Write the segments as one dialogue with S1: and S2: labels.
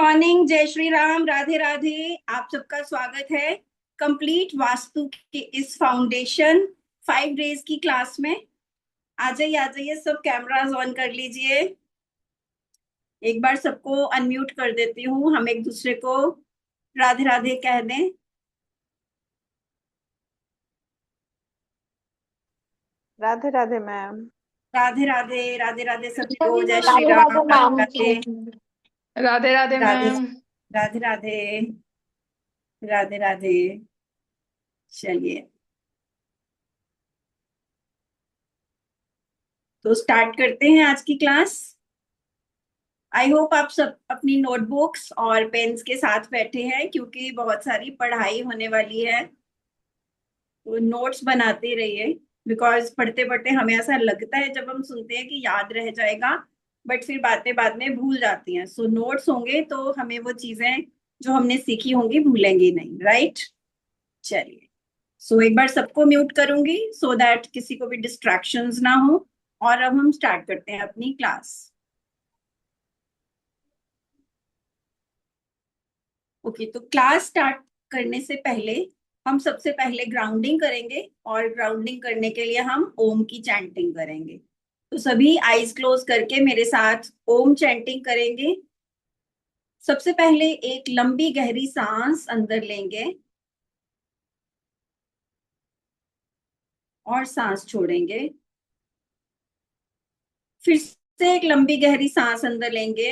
S1: Morning, जय श्री राम, राधे राधे। आप सबका स्वागत है कंप्लीट वास्तु के इस फाउंडेशन 5 डेज की क्लास में। आ जाइए, सब कैमरास ऑन कर लीजिए। एक बार सबको अनम्यूट कर देती हूँ, हम एक दूसरे को राधे राधे कह दें।
S2: राधे राधे मैम।
S1: राधे राधे, राधे राधे सबको,
S3: राधे
S1: जय श्री
S3: राधे
S1: राम,
S3: मैम।
S1: राधे
S3: राधे राधे
S1: राधे
S3: मैम।
S1: राधे राधे राधे राधे। चलिए, तो स्टार्ट करते हैं आज की क्लास। आई होप आप सब अपनी नोटबुक्स और पेन्स के साथ बैठे हैं, क्योंकि बहुत सारी पढ़ाई होने वाली है। तो नोट्स बनाते रहिए, बिकॉज पढ़ते पढ़ते हमें ऐसा लगता है जब हम सुनते हैं कि याद रह जाएगा, बट फिर बातें बाद में भूल जाती हैं। सो नोट्स होंगे तो हमें वो चीजें जो हमने सीखी होंगी भूलेंगी नहीं, राइट। चलिए, सो एक बार सबको म्यूट करूंगी सो दैट किसी को भी डिस्ट्रैक्शंस ना हो। और अब हम स्टार्ट करते हैं अपनी क्लास। ओके, तो क्लास स्टार्ट करने से पहले हम सबसे पहले ग्राउंडिंग करेंगे, और ग्राउंडिंग करने के लिए हम ओम की चैंटिंग करेंगे। तो सभी आईज क्लोज करके मेरे साथ ओम चैंटिंग करेंगे। सबसे पहले एक लंबी गहरी सांस अंदर लेंगे और सांस छोड़ेंगे। फिर से एक लंबी गहरी सांस अंदर लेंगे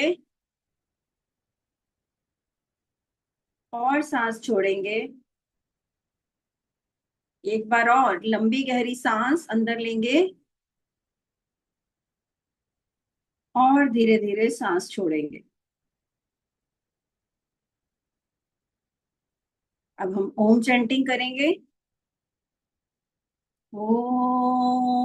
S1: और सांस छोड़ेंगे। एक बार और लंबी गहरी सांस अंदर लेंगे और धीरे धीरे सांस छोड़ेंगे। अब हम ओम चैंटिंग करेंगे। ओम।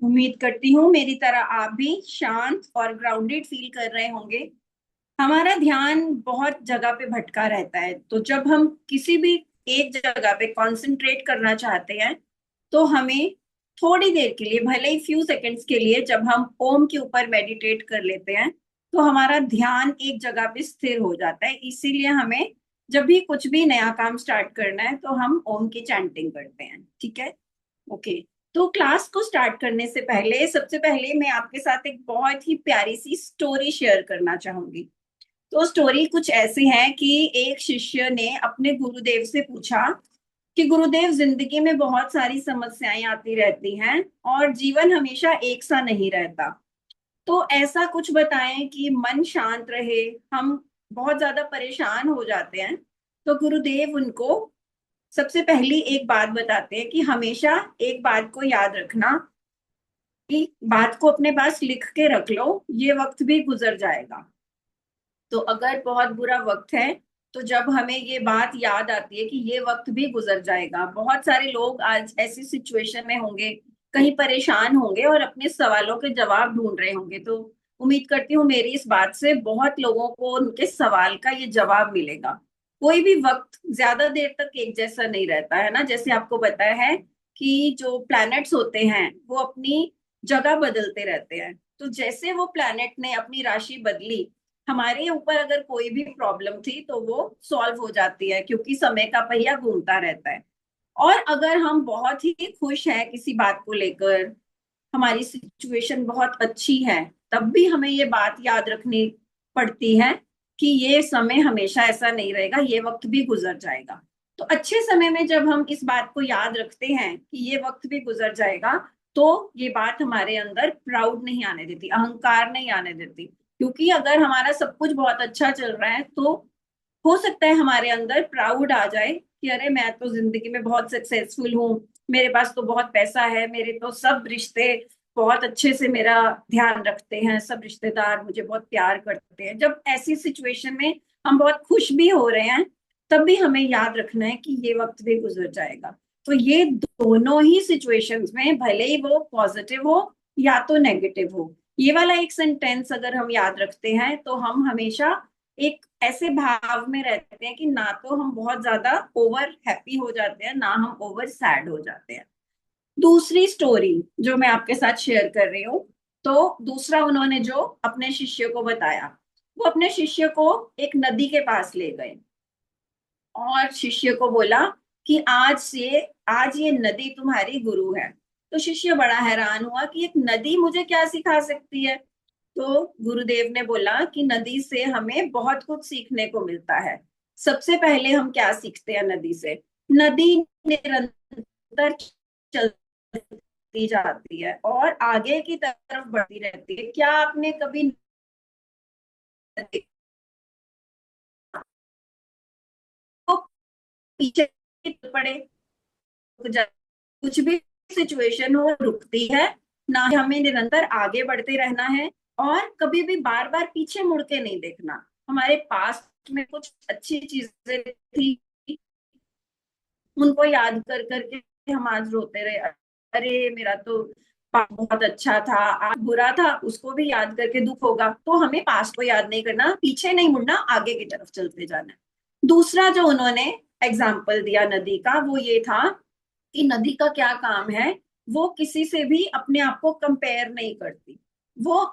S1: उम्मीद करती हूँ मेरी तरह आप भी शांत और ग्राउंडेड फील कर रहे होंगे। हमारा ध्यान बहुत जगह पे भटका रहता है, तो जब हम किसी भी एक जगह पे कंसंट्रेट करना चाहते हैं तो हमें थोड़ी देर के लिए, भले ही फ्यू सेकंड्स के लिए, जब हम ओम के ऊपर मेडिटेट कर लेते हैं तो हमारा ध्यान एक जगह पे स्थिर हो जाता है। इसीलिए हमें जब भी कुछ भी नया काम स्टार्ट करना है तो हम ओम की चैंटिंग करते हैं, ठीक है। ओके, तो क्लास को स्टार्ट करने से पहले सबसे पहले मैं आपके साथ एक बहुत ही प्यारी सी स्टोरी शेयर करना चाहूंगी। तो स्टोरी कुछ ऐसी है कि एक शिष्य ने अपने गुरुदेव से पूछा कि गुरुदेव, जिंदगी में बहुत सारी समस्याएं आती रहती हैं और जीवन हमेशा एक सा नहीं रहता। तो ऐसा कुछ बताएं कि मन शांत रहे, हम बहुत ज्यादा परेशान हो जाते हैं। तो गुरुदेव उनको सबसे पहली एक बात बताते हैं कि हमेशा एक बात को याद रखना, कि बात को अपने पास लिख के रख लो, ये वक्त भी गुजर जाएगा। तो अगर बहुत बुरा वक्त है तो जब हमें ये बात याद आती है कि ये वक्त भी गुजर जाएगा, बहुत सारे लोग आज ऐसी सिचुएशन में होंगे, कहीं परेशान होंगे और अपने सवालों के जवाब ढूंढ रहे होंगे। तो उम्मीद करती हूँ मेरी इस बात से बहुत लोगों को उनके सवाल का ये जवाब मिलेगा। कोई भी वक्त ज्यादा देर तक एक जैसा नहीं रहता है ना। जैसे आपको पता है कि जो प्लैनेट्स होते हैं वो अपनी जगह बदलते रहते हैं। तो जैसे वो प्लैनेट ने अपनी राशि बदली, हमारे ऊपर अगर कोई भी प्रॉब्लम थी तो वो सॉल्व हो जाती है, क्योंकि समय का पहिया घूमता रहता है। और अगर हम बहुत ही खुश हैं किसी बात को लेकर, हमारी सिचुएशन बहुत अच्छी है, तब भी हमें ये बात याद रखनी पड़ती है कि ये समय हमेशा ऐसा नहीं रहेगा, ये वक्त भी गुजर जाएगा। तो अच्छे समय में जब हम इस बात को याद रखते हैं कि ये वक्त भी गुजर जाएगा, तो ये बात हमारे अंदर प्राउड नहीं आने देती, अहंकार नहीं आने देती। क्योंकि अगर हमारा सब कुछ बहुत अच्छा चल रहा है तो हो सकता है हमारे अंदर प्राउड आ जाए कि अरे मैं तो जिंदगी में बहुत सक्सेसफुल हूँ, मेरे पास तो बहुत पैसा है, मेरे तो सब रिश्ते बहुत अच्छे से मेरा ध्यान रखते हैं, सब रिश्तेदार मुझे बहुत प्यार करते हैं। जब ऐसी सिचुएशन में हम बहुत खुश भी हो रहे हैं, तब भी हमें याद रखना है कि ये वक्त भी गुजर जाएगा। तो ये दोनों ही सिचुएशंस में, भले ही वो पॉजिटिव हो या तो नेगेटिव हो, ये वाला एक सेंटेंस अगर हम याद रखते हैं तो हम हमेशा एक ऐसे भाव में रहते हैं कि ना तो हम बहुत ज्यादा ओवर हैप्पी हो जाते हैं, ना हम ओवर सैड हो जाते हैं। दूसरी स्टोरी जो मैं आपके साथ शेयर कर रही हूँ, तो दूसरा उन्होंने जो अपने शिष्य को बताया, वो अपने शिष्य को एक नदी के पास ले गए और शिष्य को बोला कि आज ये नदी तुम्हारी गुरु है। तो शिष्य बड़ा हैरान हुआ कि एक नदी मुझे क्या सिखा सकती है। तो गुरुदेव ने बोला कि नदी से हमें बहुत कुछ सीखने को मिलता है। सबसे पहले हम क्या सीखते हैं नदी से? नदी निरंतर चलती जाती है और आगे की तरफ बढ़ती रहती है। क्या आपने कभी नदी को पीछे पड़े, कुछ भी सिचुएशन हो रुकती है ना, हमें निरंतर आगे बढ़ते रहना है और कभी भी बार बार पीछे मुड़ के नहीं देखना। हमारे पास्ट में कुछ अच्छी चीजें थी, उनको याद कर करके हम आज रोते रहे, अरे मेरा तो पास्ट बहुत अच्छा था, आज बुरा था, उसको भी याद करके दुख होगा। तो हमें पास्ट को याद नहीं करना, पीछे नहीं मुड़ना, आगे की तरफ चलते जाना है। दूसरा जो उन्होंने एग्जाम्पल दिया नदी का, वो ये था कि नदी का क्या काम है, वो किसी से भी अपने आप को कंपेयर नहीं करती। वो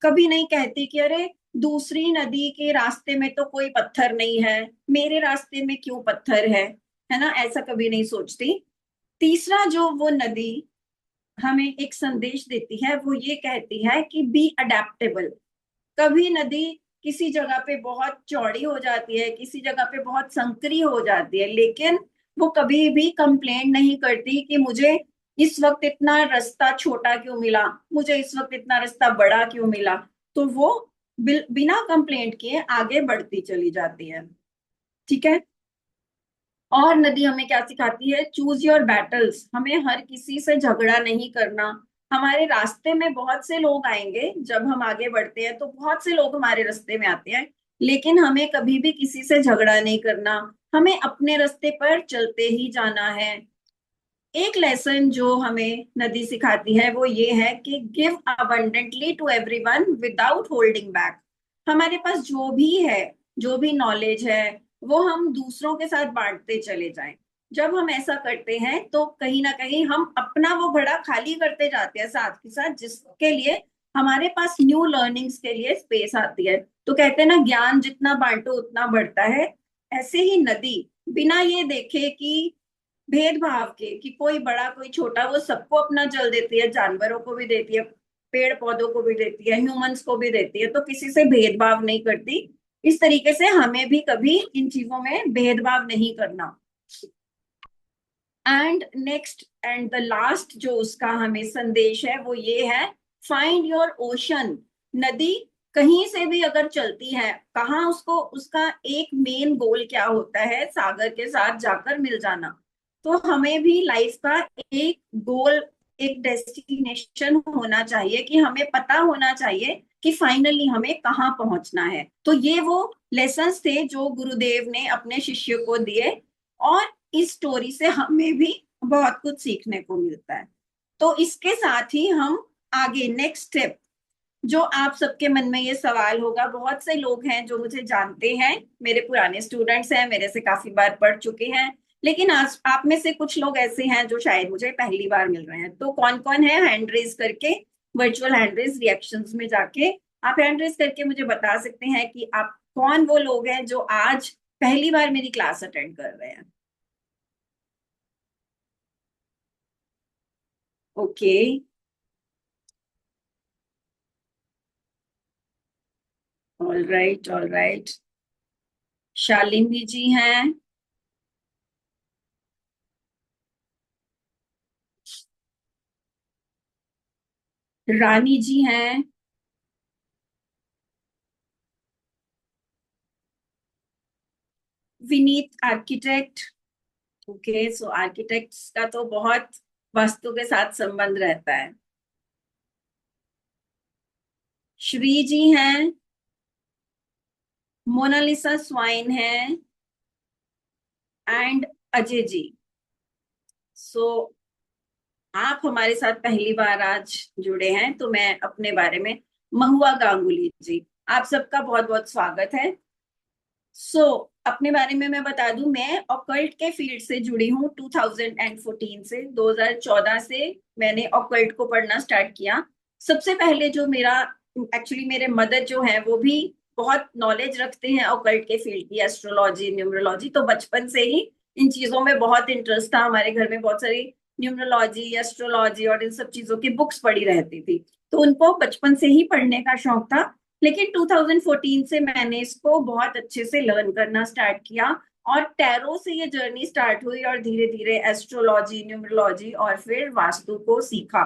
S1: कभी नहीं कहती कि अरे दूसरी नदी के रास्ते में तो कोई पत्थर नहीं है, मेरे रास्ते में क्यों पत्थर है ना, ऐसा कभी नहीं सोचती। तीसरा जो वो नदी हमें एक संदेश देती है, वो ये कहती है कि बी अडेप्टेबल। कभी नदी किसी जगह पे बहुत चौड़ी हो जाती है, किसी जगह पे बहुत संकरी हो जाती है, लेकिन वो कभी भी कंप्लेन नहीं करती कि मुझे इस वक्त इतना रास्ता छोटा क्यों मिला, मुझे इस वक्त इतना रास्ता बड़ा क्यों मिला। तो वो बिना कंप्लेंट किए आगे बढ़ती चली जाती है। ठीक है। और नदी हमें क्या सिखाती है? Choose your battles. हमें हर किसी से झगड़ा नहीं करना। हमारे रास्ते में बहुत से लोग आएंगे, जब हम आगे बढ़ते हैं तो बहुत से लोग हमारे रास्ते में आते हैं, लेकिन हमें कभी भी किसी से झगड़ा नहीं करना। हमें अपने रास्ते पर चलते ही जाना है। एक लेसन जो हमें नदी सिखाती है वो ये है कि give abundantly to everyone without holding back. हमारे पास जो भी है, जो भी नॉलेज है, वो हम दूसरों के साथ बांटते चले जाएं। जब हम ऐसा करते हैं तो कहीं ना कहीं हम अपना वो घड़ा खाली करते जाते हैं, साथ के साथ जिसके लिए हमारे पास न्यू लर्निंग्स के लिए स्पेस आती है। तो कहते हैं ना, ज्ञान जितना बांटो उतना बढ़ता है। ऐसे ही नदी बिना ये देखे कि भेदभाव के कि कोई बड़ा कोई छोटा, वो सबको अपना जल देती है, जानवरों को भी देती है, पेड़ पौधों को भी देती है, ह्यूमंस को भी देती है, तो किसी से भेदभाव नहीं करती। इस तरीके से हमें भी कभी इन चीजों में भेदभाव नहीं करना। And next and the last जो उसका हमें संदेश है वो ये है, फाइंड योर ओशन। नदी कहीं से भी अगर चलती है, कहाँ उसको, उसका एक मेन गोल क्या होता है? सागर के साथ जाकर मिल जाना। तो हमें भी लाइफ का एक गोल, एक डेस्टिनेशन होना चाहिए, कि हमें पता होना चाहिए कि फाइनली हमें कहाँ पहुंचना है। तो ये वो लेसन्स थे जो गुरुदेव ने अपने शिष्य को दिए, और इस स्टोरी से हमें भी बहुत कुछ सीखने को मिलता है। तो इसके साथ ही हम आगे नेक्स्ट स्टेप, जो आप सबके मन में ये सवाल होगा, बहुत से लोग हैं जो मुझे जानते हैं, मेरे पुराने स्टूडेंट्स हैं, मेरे से काफी बार पढ़ चुके हैं, लेकिन आज आप में से कुछ लोग ऐसे हैं जो शायद मुझे पहली बार मिल रहे हैं। तो कौन कौन है? हैंड रेज करके, वर्चुअल हैंड रेज रिएक्शंस में जाके आप हैंड रेज करके मुझे बता सकते हैं कि आप कौन वो लोग हैं जो आज पहली बार मेरी क्लास अटेंड कर रहे हैं। Okay, all right all right. Shalini ji हैं, रानी जी हैं, Vineet architect. Okay, so architects का तो बहुत वास्तु के साथ संबंध रहता है। श्री जी हैं, मोनालिसा स्वाइन है एंड अजय जी। सो आप हमारे साथ पहली बार आज जुड़े हैं, तो मैं अपने बारे में, महुआ गांगुली जी, आप सबका बहुत बहुत स्वागत है। सो अपने बारे में मैं बता दूं, मैं ऑकल्ट के फील्ड से जुड़ी हूँ 2014 से। 2014 से मैंने ऑकल्ट को पढ़ना स्टार्ट किया। सबसे पहले जो मेरा, एक्चुअली मेरे मदर जो है वो भी बहुत नॉलेज रखते हैं ऑकल्ट के फील्ड की, एस्ट्रोलॉजी, न्यूमरोलॉजी। तो बचपन से ही इन चीजों में बहुत इंटरेस्ट था। हमारे घर में बहुत सारी न्यूमरोलॉजी, एस्ट्रोलॉजी और इन सब चीजों की बुक्स पढ़ी रहती थी, तो उनको बचपन से ही पढ़ने का शौक था। लेकिन 2014 से मैंने इसको बहुत अच्छे से लर्न करना स्टार्ट किया, और टैरो से ये जर्नी स्टार्ट हुई, और धीरे धीरे एस्ट्रोलॉजी, न्यूमरोलॉजी और फिर वास्तु को सीखा।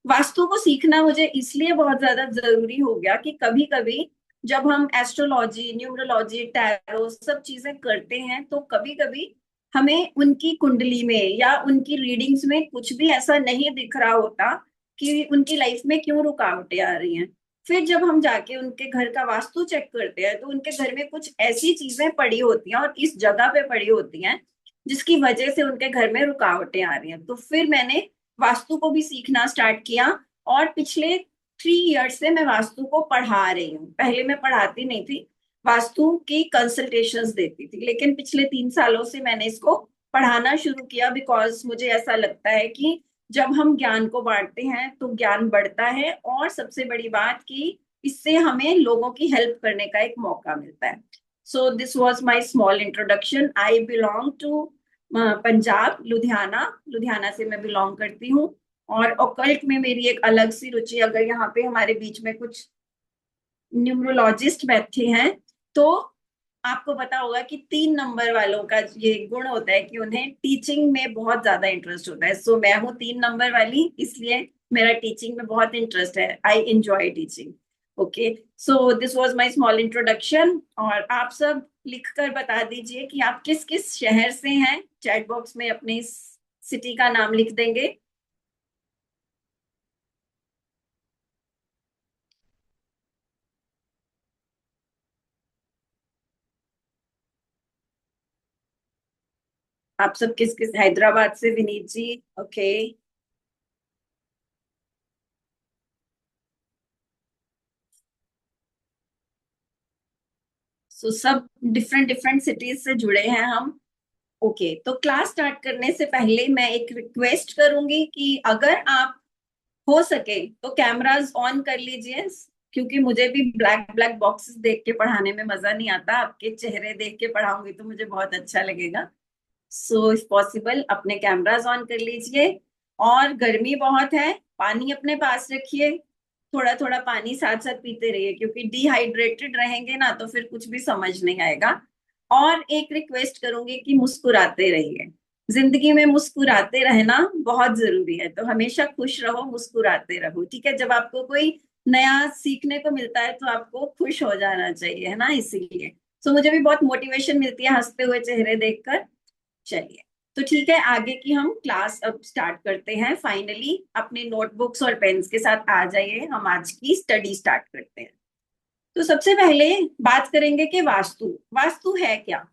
S1: वास्तु को सीखना मुझे इसलिए बहुत ज्यादा जरूरी हो गया कि कभी कभी जब हम एस्ट्रोलॉजी, न्यूमरोलॉजी, टैरो सब चीजें करते हैं, तो कभी कभी हमें उनकी कुंडली में या उनकी रीडिंग्स में कुछ भी ऐसा नहीं दिख रहा होता कि उनकी लाइफ में क्यों रुकावटें आ रही हैं। फिर जब हम जाके उनके घर का वास्तु चेक करते हैं, तो उनके घर में कुछ ऐसी चीजें पड़ी होती हैं और इस जगह पे पड़ी होती हैं जिसकी वजह से उनके घर में रुकावटें आ रही हैं। तो फिर मैंने वास्तु को भी सीखना स्टार्ट किया, और पिछले 3 इयर्स से मैं वास्तु को पढ़ा रही हूँ। पहले मैं पढ़ाती नहीं थी, वास्तु की कंसल्टेशंस देती थी, लेकिन पिछले 3 सालों से मैंने इसको पढ़ाना शुरू किया, बिकॉज मुझे ऐसा लगता है कि जब हम ज्ञान को बांटते हैं तो ज्ञान बढ़ता है, और सबसे बड़ी बात कि इससे हमें लोगों की हेल्प करने का एक मौका मिलता है। So this was my small introduction. I belong to Punjab, Ludhiana. Ludhiana से मैं बिलोंग करती हूँ, और ओकल्ट में मेरी एक अलग सी रुचि। अगर यहाँ पे हमारे बीच में कुछ न्यूमरोलॉजिस्ट बैठे हैं, तो आपको पता होगा कि 3 नंबर वालों का ये गुण होता है कि उन्हें टीचिंग में बहुत ज्यादा इंटरेस्ट होता है। सो मैं हूँ 3 नंबर वाली, इसलिए मेरा टीचिंग में बहुत इंटरेस्ट है। I enjoy teaching. Okay, so this was my small introduction. और आप सब लिख कर बता दीजिए कि आप किस किस शहर से हैं। चैट बॉक्स में अपनी सिटी का नाम लिख देंगे। आप सब किस किस, हैदराबाद से विनीत जी, ओके। सो सब डिफरेंट डिफरेंट सिटीज से जुड़े हैं हम। ओके, तो क्लास स्टार्ट करने से पहले मैं एक रिक्वेस्ट करूंगी कि अगर आप हो सके तो कैमरास ऑन कर लीजिए, क्योंकि मुझे भी ब्लैक ब्लैक बॉक्सेस देख के पढ़ाने में मजा नहीं आता। आपके चेहरे देख के पढ़ाऊंगी तो मुझे बहुत अच्छा लगेगा। सो इफ पॉसिबल अपने कैमरास ऑन कर लीजिए। और गर्मी बहुत है, पानी अपने पास रखिए। थोड़ा थोड़ा पानी साथ साथ पीते रहिए, क्योंकि डिहाइड्रेटेड रहेंगे ना तो फिर कुछ भी समझ नहीं आएगा। और एक रिक्वेस्ट करूंगी कि मुस्कुराते रहिए। जिंदगी में मुस्कुराते रहना बहुत जरूरी है, तो हमेशा खुश रहो, मुस्कुराते रहो, ठीक है। जब आपको कोई नया सीखने को मिलता है तो आपको खुश हो जाना चाहिए, है ना, इसीलिए। सो मुझे भी बहुत मोटिवेशन मिलती है हंसते हुए चेहरे देखकर। चलिए, तो ठीक है, आगे की हम क्लास अब स्टार्ट करते हैं। फाइनली अपने नोटबुक्स और पेन्स के साथ आ जाइए, हम आज की स्टडी स्टार्ट करते हैं। तो सबसे पहले बात करेंगे कि वास्तु, वास्तु है क्या।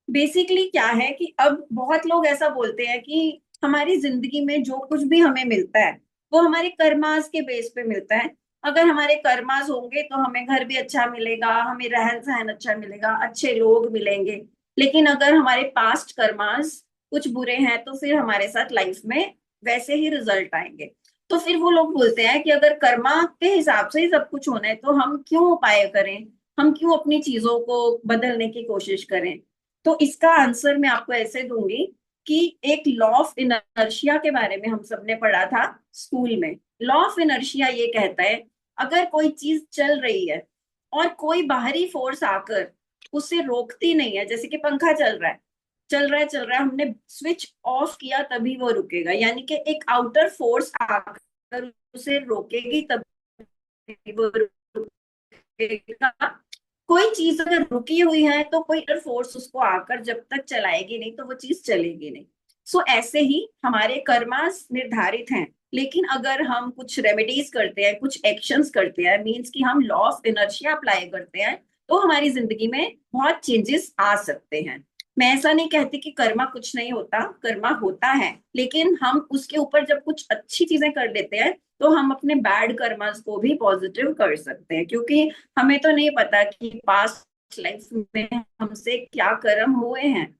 S1: बेसिकली क्या है कि अब बहुत लोग ऐसा बोलते हैं कि हमारी जिंदगी में जो कुछ भी हमें मिलता है वो हमारे कर्मास के बेस पे मिलता है। अगर हमारे कर्मास होंगे तो हमें घर भी अच्छा मिलेगा, हमें रहन सहन अच्छा मिलेगा, अच्छे लोग मिलेंगे। लेकिन अगर हमारे पास्ट कर्मास कुछ बुरे हैं तो फिर हमारे साथ लाइफ में वैसे ही रिजल्ट आएंगे। तो फिर वो लोग बोलते हैं कि अगर कर्मा के हिसाब से ही सब कुछ होना है तो हम क्यों उपाय करें, हम क्यों अपनी चीजों को बदलने की कोशिश करें। तो इसका आंसर मैं आपको ऐसे दूंगी कि एक लॉ ऑफ इनर्शिया के बारे में हम सबने पढ़ा था स्कूल में। लॉ ऑफ इनर्शिया ये कहता है, अगर कोई चीज चल रही है और कोई बाहरी फोर्स आकर उसे रोकती नहीं है, जैसे कि पंखा चल रहा है, चल रहा है चल रहा है, हमने स्विच ऑफ किया तभी वो रुकेगा, यानी कि एक आउटर फोर्स आकर उसे रोकेगी तभी वो रुकेगा। कोई चीज अगर रुकी हुई है तो कोई अदर फोर्स उसको आकर जब तक चलाएगी नहीं तो वो चीज चलेगी नहीं। सो ऐसे ही हमारे कर्मास निर्धारित हैं, लेकिन अगर हम कुछ रेमेडीज करते हैं, कुछ एक्शंस करते हैं, मीन्स कि हम लॉ ऑफ इनर्शिया अप्लाई करते हैं, तो हमारी जिंदगी में बहुत चेंजेस आ सकते हैं। मैं ऐसा नहीं कहती कि कर्मा कुछ नहीं होता, कर्मा होता है, लेकिन हम उसके ऊपर जब कुछ अच्छी चीजें कर लेते हैं तो हम अपने बैड कर्मास को भी पॉजिटिव कर सकते हैं, क्योंकि हमें तो नहीं पता कि पास्ट लाइफ में हमसे क्या कर्म हुए हैं,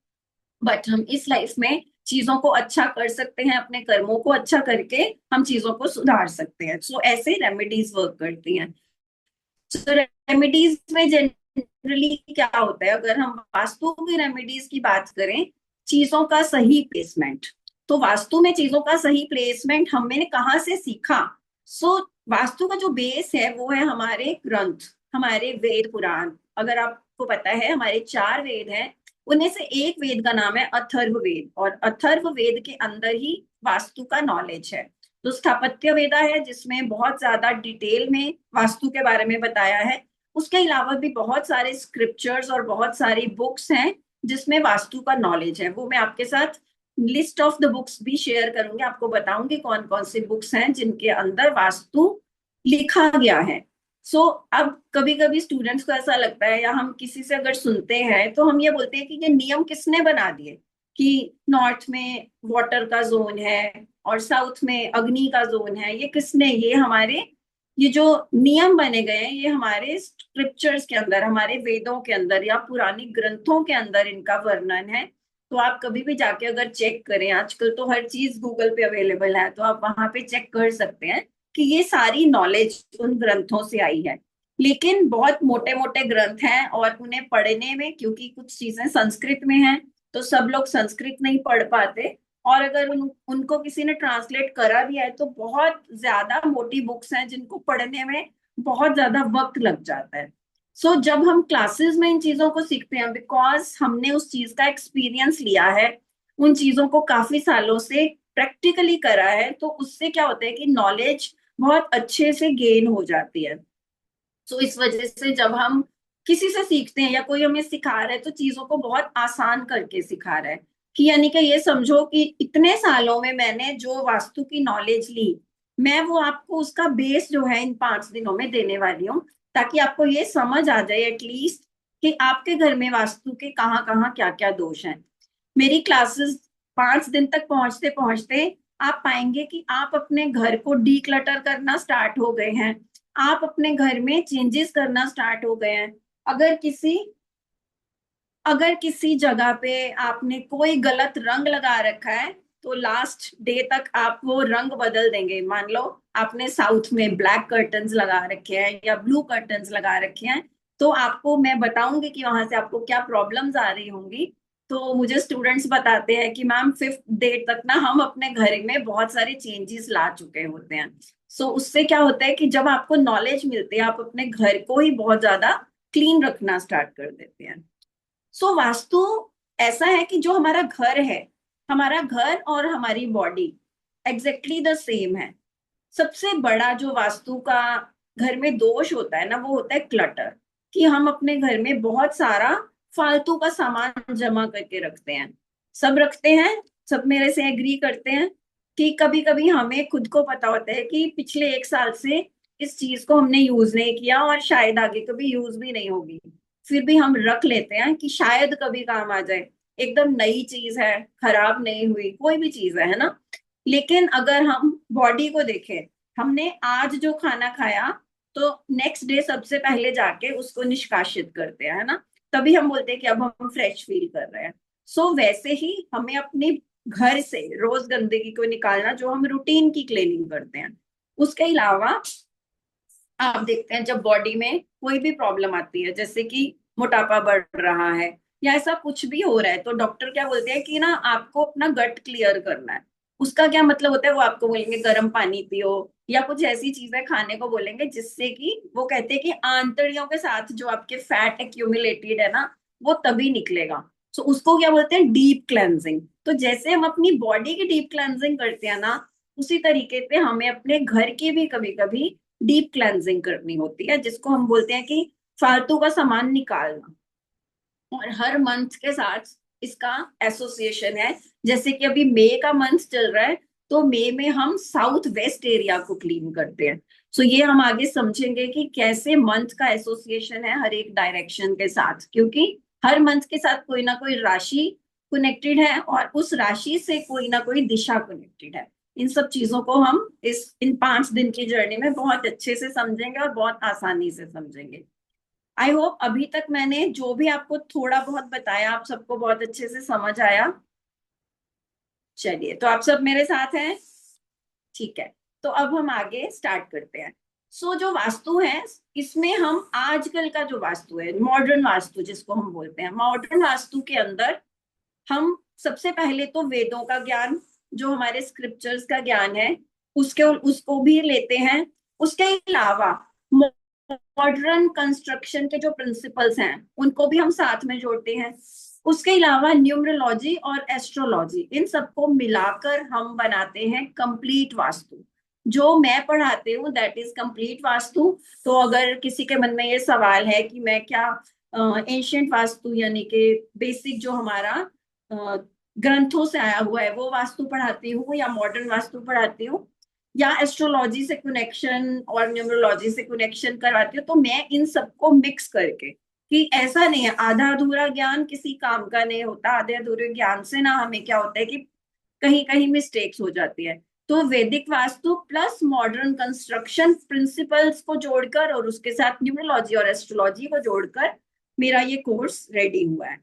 S1: बट हम इस लाइफ में चीजों को अच्छा कर सकते हैं, अपने कर्मों को अच्छा करके हम चीजों को सुधार सकते हैं। सो ऐसे रेमेडीज वर्क करती हैं। तो रेमेडीज में जनरली क्या होता है, अगर हम वास्तु की रेमेडीज की बात करें, चीजों का सही प्लेसमेंट। तो वास्तु में चीजों का सही प्लेसमेंट हमने कहाँ से सीखा? सो वास्तु का जो बेस है वो है हमारे ग्रंथ, हमारे वेद पुराण। अगर आपको पता है, हमारे 4 वेद हैं, उनमें से एक वेद का नाम है अथर्व वेद, और अथर्व वेद के अंदर ही वास्तु का नॉलेज है। तो स्थापत्य वेदा है जिसमें बहुत ज्यादा डिटेल में वास्तु के बारे में बताया है। उसके अलावा भी बहुत सारे स्क्रिप्चर्स और बहुत सारी बुक्स हैं जिसमें वास्तु का नॉलेज है। वो मैं आपके साथ लिस्ट ऑफ द बुक्स भी शेयर करूंगी, आपको बताऊंगी कौन कौन सी बुक्स हैं जिनके अंदर वास्तु लिखा गया है। अब कभी कभी स्टूडेंट्स को ऐसा लगता है, या हम किसी से अगर सुनते हैं तो हम ये बोलते हैं कि ये नियम किसने बना दिए, कि नॉर्थ में वाटर का जोन है और साउथ में अग्नि का जोन है, ये किसने, ये जो नियम बने गए हैं ये हमारे स्क्रिप्चर्स के अंदर, हमारे वेदों के अंदर या पुरानी ग्रंथों के अंदर इनका वर्णन है। तो आप कभी भी जाके अगर चेक करें, आजकल तो हर चीज गूगल पे अवेलेबल है, तो आप वहां पे चेक कर सकते हैं कि ये सारी नॉलेज उन ग्रंथों से आई है। लेकिन बहुत मोटे मोटे ग्रंथ हैं और उन्हें पढ़ने में, क्योंकि कुछ चीजें संस्कृत में हैं, तो सब लोग संस्कृत नहीं पढ़ पाते, और अगर उनको किसी ने ट्रांसलेट करा भी है तो बहुत ज्यादा मोटी बुक्स हैं जिनको पढ़ने में बहुत ज्यादा वक्त लग जाता है। जब हम क्लासेस में इन चीजों को सीखते हैं, बिकॉज हमने उस चीज का एक्सपीरियंस लिया है, उन चीजों को काफी सालों से प्रैक्टिकली करा है, तो उससे क्या होता है कि नॉलेज बहुत अच्छे से गेन हो जाती है। इस वजह से जब हम किसी से सीखते हैं या कोई हमें सिखा रहा है तो चीजों को बहुत आसान करके सिखा रहा है, कि यानी कि ये समझो कि इतने सालों में मैंने जो वास्तु की नॉलेज ली, मैं वो आपको उसका बेस जो है इन 5 दिनों में देने वाली हूँ, ताकि आपको ये समझ आ जाए एटलीस्ट कि आपके घर में वास्तु के कहाँ कहाँ क्या क्या दोष हैं। मेरी क्लासेस 5 दिन तक पहुंचते पहुंचते आप पाएंगे कि आप अपने घर को डीक्लटर करना स्टार्ट हो गए हैं, आप अपने घर में चेंजेस करना स्टार्ट हो गए हैं। अगर किसी अगर किसी जगह पे आपने कोई गलत रंग लगा रखा है, तो लास्ट डे तक आप वो रंग बदल देंगे। मान लो आपने साउथ में ब्लैक कर्टन्स लगा रखे हैं या ब्लू कर्टन्स लगा रखे हैं, तो आपको मैं बताऊंगी कि वहां से आपको क्या प्रॉब्लम्स आ रही होंगी। तो मुझे स्टूडेंट्स बताते हैं कि मैम 5th डे तक ना हम अपने घर में बहुत सारे चेंजेस ला चुके होते हैं। उससे क्या होता है कि जब आपको नॉलेज मिलती है, आप अपने घर को ही बहुत ज्यादा क्लीन रखना स्टार्ट कर देते हैं। वास्तु ऐसा है कि जो हमारा घर है, हमारा घर और हमारी बॉडी एग्जैक्टली द सेम है। सबसे बड़ा जो वास्तु का घर में दोष होता है ना, वो होता है क्लटर, कि हम अपने घर में बहुत सारा फालतू का सामान जमा करके रखते हैं। सब रखते हैं, सब मेरे से एग्री करते हैं कि कभी कभी हमें खुद को पता होता है कि पिछले 1 साल से इस चीज को हमने यूज नहीं किया और शायद आगे कभी यूज भी नहीं होगी, फिर भी हम रख लेते हैं कि शायद कभी काम आ जाए। एकदम नई चीज है, खराब नहीं हुई, कोई भी चीज है ना। लेकिन अगर हम बॉडी को देखें, हमने आज जो खाना खाया, तो नेक्स्ट डे सबसे पहले जाके उसको निष्कासित करते हैं, है ना, तभी हम बोलते हैं कि अब हम फ्रेश फील कर रहे हैं। वैसे ही हमें अपने घर से रोज गंदगी को निकालना, जो हम रूटीन की क्लीनिंग करते हैं। उसके अलावा आप देखते हैं जब बॉडी में कोई भी प्रॉब्लम आती है, जैसे कि मोटापा बढ़ रहा है या ऐसा कुछ भी हो रहा है, तो डॉक्टर क्या बोलते हैं कि ना आपको अपना गट क्लियर करना है। उसका क्या मतलब होता है, वो आपको बोलेंगे गर्म पानी पियो या कुछ ऐसी चीजें खाने को बोलेंगे जिससे कि वो कहते हैं कि आंतड़ियों के साथ जो आपके फैट एक्यूमुलेटेड है ना, वो तभी निकलेगा। उसको क्या बोलते हैं, डीप क्लेंजिंग। तो जैसे हम अपनी बॉडी की डीप क्लेंजिंग करते हैं ना, उसी तरीके से हमें अपने घर की भी कभी कभी डीप क्लेंजिंग करनी होती है, जिसको हम बोलते हैं कि फालतू का सामान निकालना। और हर मंथ के साथ इसका एसोसिएशन है। जैसे कि अभी मई का मंथ चल रहा है, तो मई में हम साउथ वेस्ट एरिया को क्लीन करते हैं। सो ये हम आगे समझेंगे कि कैसे मंथ का एसोसिएशन है हर एक डायरेक्शन के साथ, क्योंकि हर मंथ के साथ कोई ना कोई राशि कनेक्टेड है और उस राशि से कोई ना कोई दिशा कनेक्टेड है। इन सब चीजों को हम इन 5 दिन की जर्नी में बहुत अच्छे से समझेंगे और बहुत आसानी से समझेंगे। आई होप अभी तक मैंने जो भी आपको थोड़ा बहुत बताया आप सबको बहुत अच्छे से समझ आया। चलिए, तो आप सब मेरे साथ हैं? ठीक है, तो अब हम आगे स्टार्ट करते हैं। जो वास्तु है, इसमें हम आजकल का जो वास्तु है, मॉडर्न वास्तु जिसको हम बोलते हैं, मॉडर्न वास्तु के अंदर हम सबसे पहले तो वेदों का ज्ञान, जो हमारे स्क्रिप्चर्स का ज्ञान है, उसको भी लेते हैं। उसके अलावा मॉडर्न कंस्ट्रक्शन के जो प्रिंसिपल्स हैं उनको भी हम साथ में जोड़ते हैं। उसके अलावा न्यूमरोलॉजी और एस्ट्रोलॉजी, इन सबको मिलाकर हम बनाते हैं कंप्लीट वास्तु। जो मैं पढ़ाती हूँ दैट इज कंप्लीट वास्तु। तो अगर किसी के मन में ये सवाल है कि मैं क्या एंशियंट वास्तु यानी कि बेसिक जो हमारा ग्रंथों से आया हुआ है वो वास्तु पढ़ाती हूँ, या मॉडर्न वास्तु पढ़ाती हूँ, या एस्ट्रोलॉजी से कनेक्शन और न्यूमरोलॉजी से कनेक्शन करवाती हूँ, तो मैं इन सबको मिक्स करके, कि ऐसा नहीं है आधा अधूरा ज्ञान किसी काम का नहीं होता। आधे अधूरे ज्ञान से ना हमें क्या होता है कि कहीं कहीं मिस्टेक्स हो जाती है। तो वैदिक vastu plus modern construction principles को जोड़कर और उसके साथ न्यूमरोलॉजी और एस्ट्रोलॉजी को जोड़कर मेरा ये कोर्स रेडी हुआ है।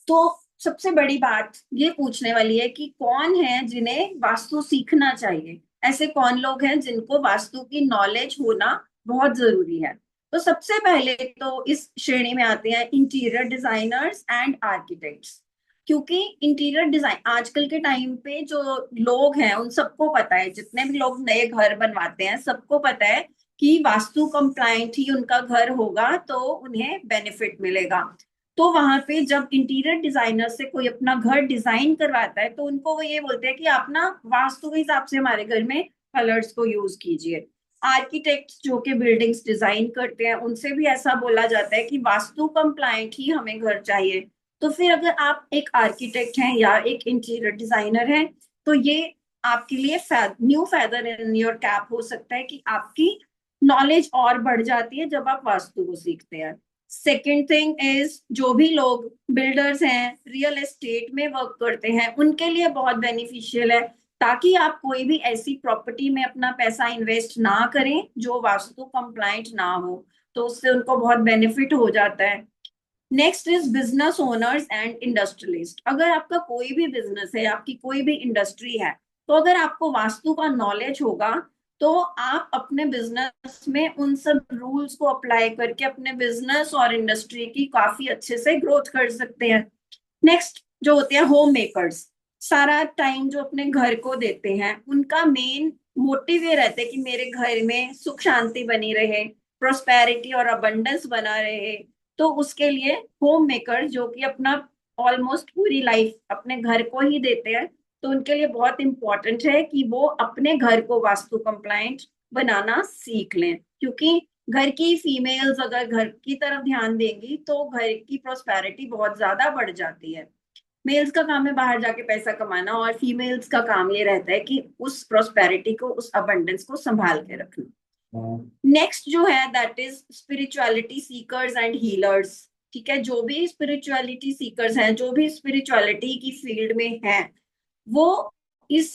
S1: तो सबसे बड़ी बात ये पूछने वाली है कि कौन है जिन्हें वास्तु सीखना चाहिए, ऐसे कौन लोग हैं जिनको वास्तु की नॉलेज होना बहुत जरूरी है। तो सबसे पहले तो इस श्रेणी में आते हैं इंटीरियर डिजाइनर्स एंड आर्किटेक्ट्स। क्योंकि इंटीरियर डिजाइन आजकल के टाइम पे जो लोग हैं उन सबको पता है, जितने भी लोग नए घर बनवाते हैं सबको पता है कि वास्तु कंप्लायंट ही उनका घर होगा तो उन्हें बेनिफिट मिलेगा। तो वहां पे जब इंटीरियर डिजाइनर से कोई अपना घर डिजाइन करवाता है तो उनको वो ये बोलते हैं कि आप ना वास्तु के हिसाब से हमारे घर में कलर्स को यूज कीजिए। आर्किटेक्ट्स जो कि बिल्डिंग्स डिजाइन करते हैं उनसे भी ऐसा बोला जाता है कि वास्तु कंप्लायंट ही हमें घर चाहिए। तो फिर अगर आप एक आर्किटेक्ट हैं या एक इंटीरियर डिजाइनर हैं, तो ये आपके लिए new feather in your cap हो सकता है कि आपकी नॉलेज और बढ़ जाती है जब आप वास्तु को सीखते हैं। सेकेंड थिंग इज, जो भी लोग बिल्डर्स हैं, रियल एस्टेट में वर्क करते हैं, उनके लिए बहुत बेनिफिशियल है, ताकि आप कोई भी ऐसी प्रॉपर्टी में अपना पैसा इन्वेस्ट ना करें जो वास्तु कंप्लाइंट ना हो, तो उससे उनको बहुत बेनिफिट हो जाता है। Next is business owners and industrialist. अगर आपका कोई भी बिजनेस है, आपकी कोई भी इंडस्ट्री है, तो अगर आपको वास्तु का नॉलेज होगा तो आप अपने बिजनेस में उन सब रूल्स को अप्लाई करके अपने बिजनेस और इंडस्ट्री की काफी अच्छे से ग्रोथ कर सकते हैं। नेक्स्ट जो होते हैं होम मेकर्स, सारा टाइम जो अपने घर को देते हैं, उनका मेन मोटिव ये रहता है कि मेरे घर में सुख शांति बनी रहे, प्रोस्पेरिटी और अबंडेंस बना रहे। तो उसके लिए होम मेकर जो कि अपना ऑलमोस्ट पूरी लाइफ अपने घर को ही देते हैं, तो उनके लिए बहुत इंपॉर्टेंट है कि वो अपने घर को वास्तु कंप्लायंट बनाना सीख लें। क्योंकि घर की फीमेल्स अगर घर की तरफ ध्यान देंगी तो घर की प्रोस्पेरिटी बहुत ज्यादा बढ़ जाती है। मेल्स का काम है बाहर जाके पैसा कमाना, और फीमेल्स का काम ये रहता है कि उस प्रोस्पेरिटी को, उस अबंडेंस को संभाल के रखना। नेक्स्ट जो है that is spirituality seekers and healers. ठीक है, जो भी स्पिरिचुअलिटी सीकर्स हैं, जो भी स्पिरिचुअलिटी की फील्ड में हैं, वो इस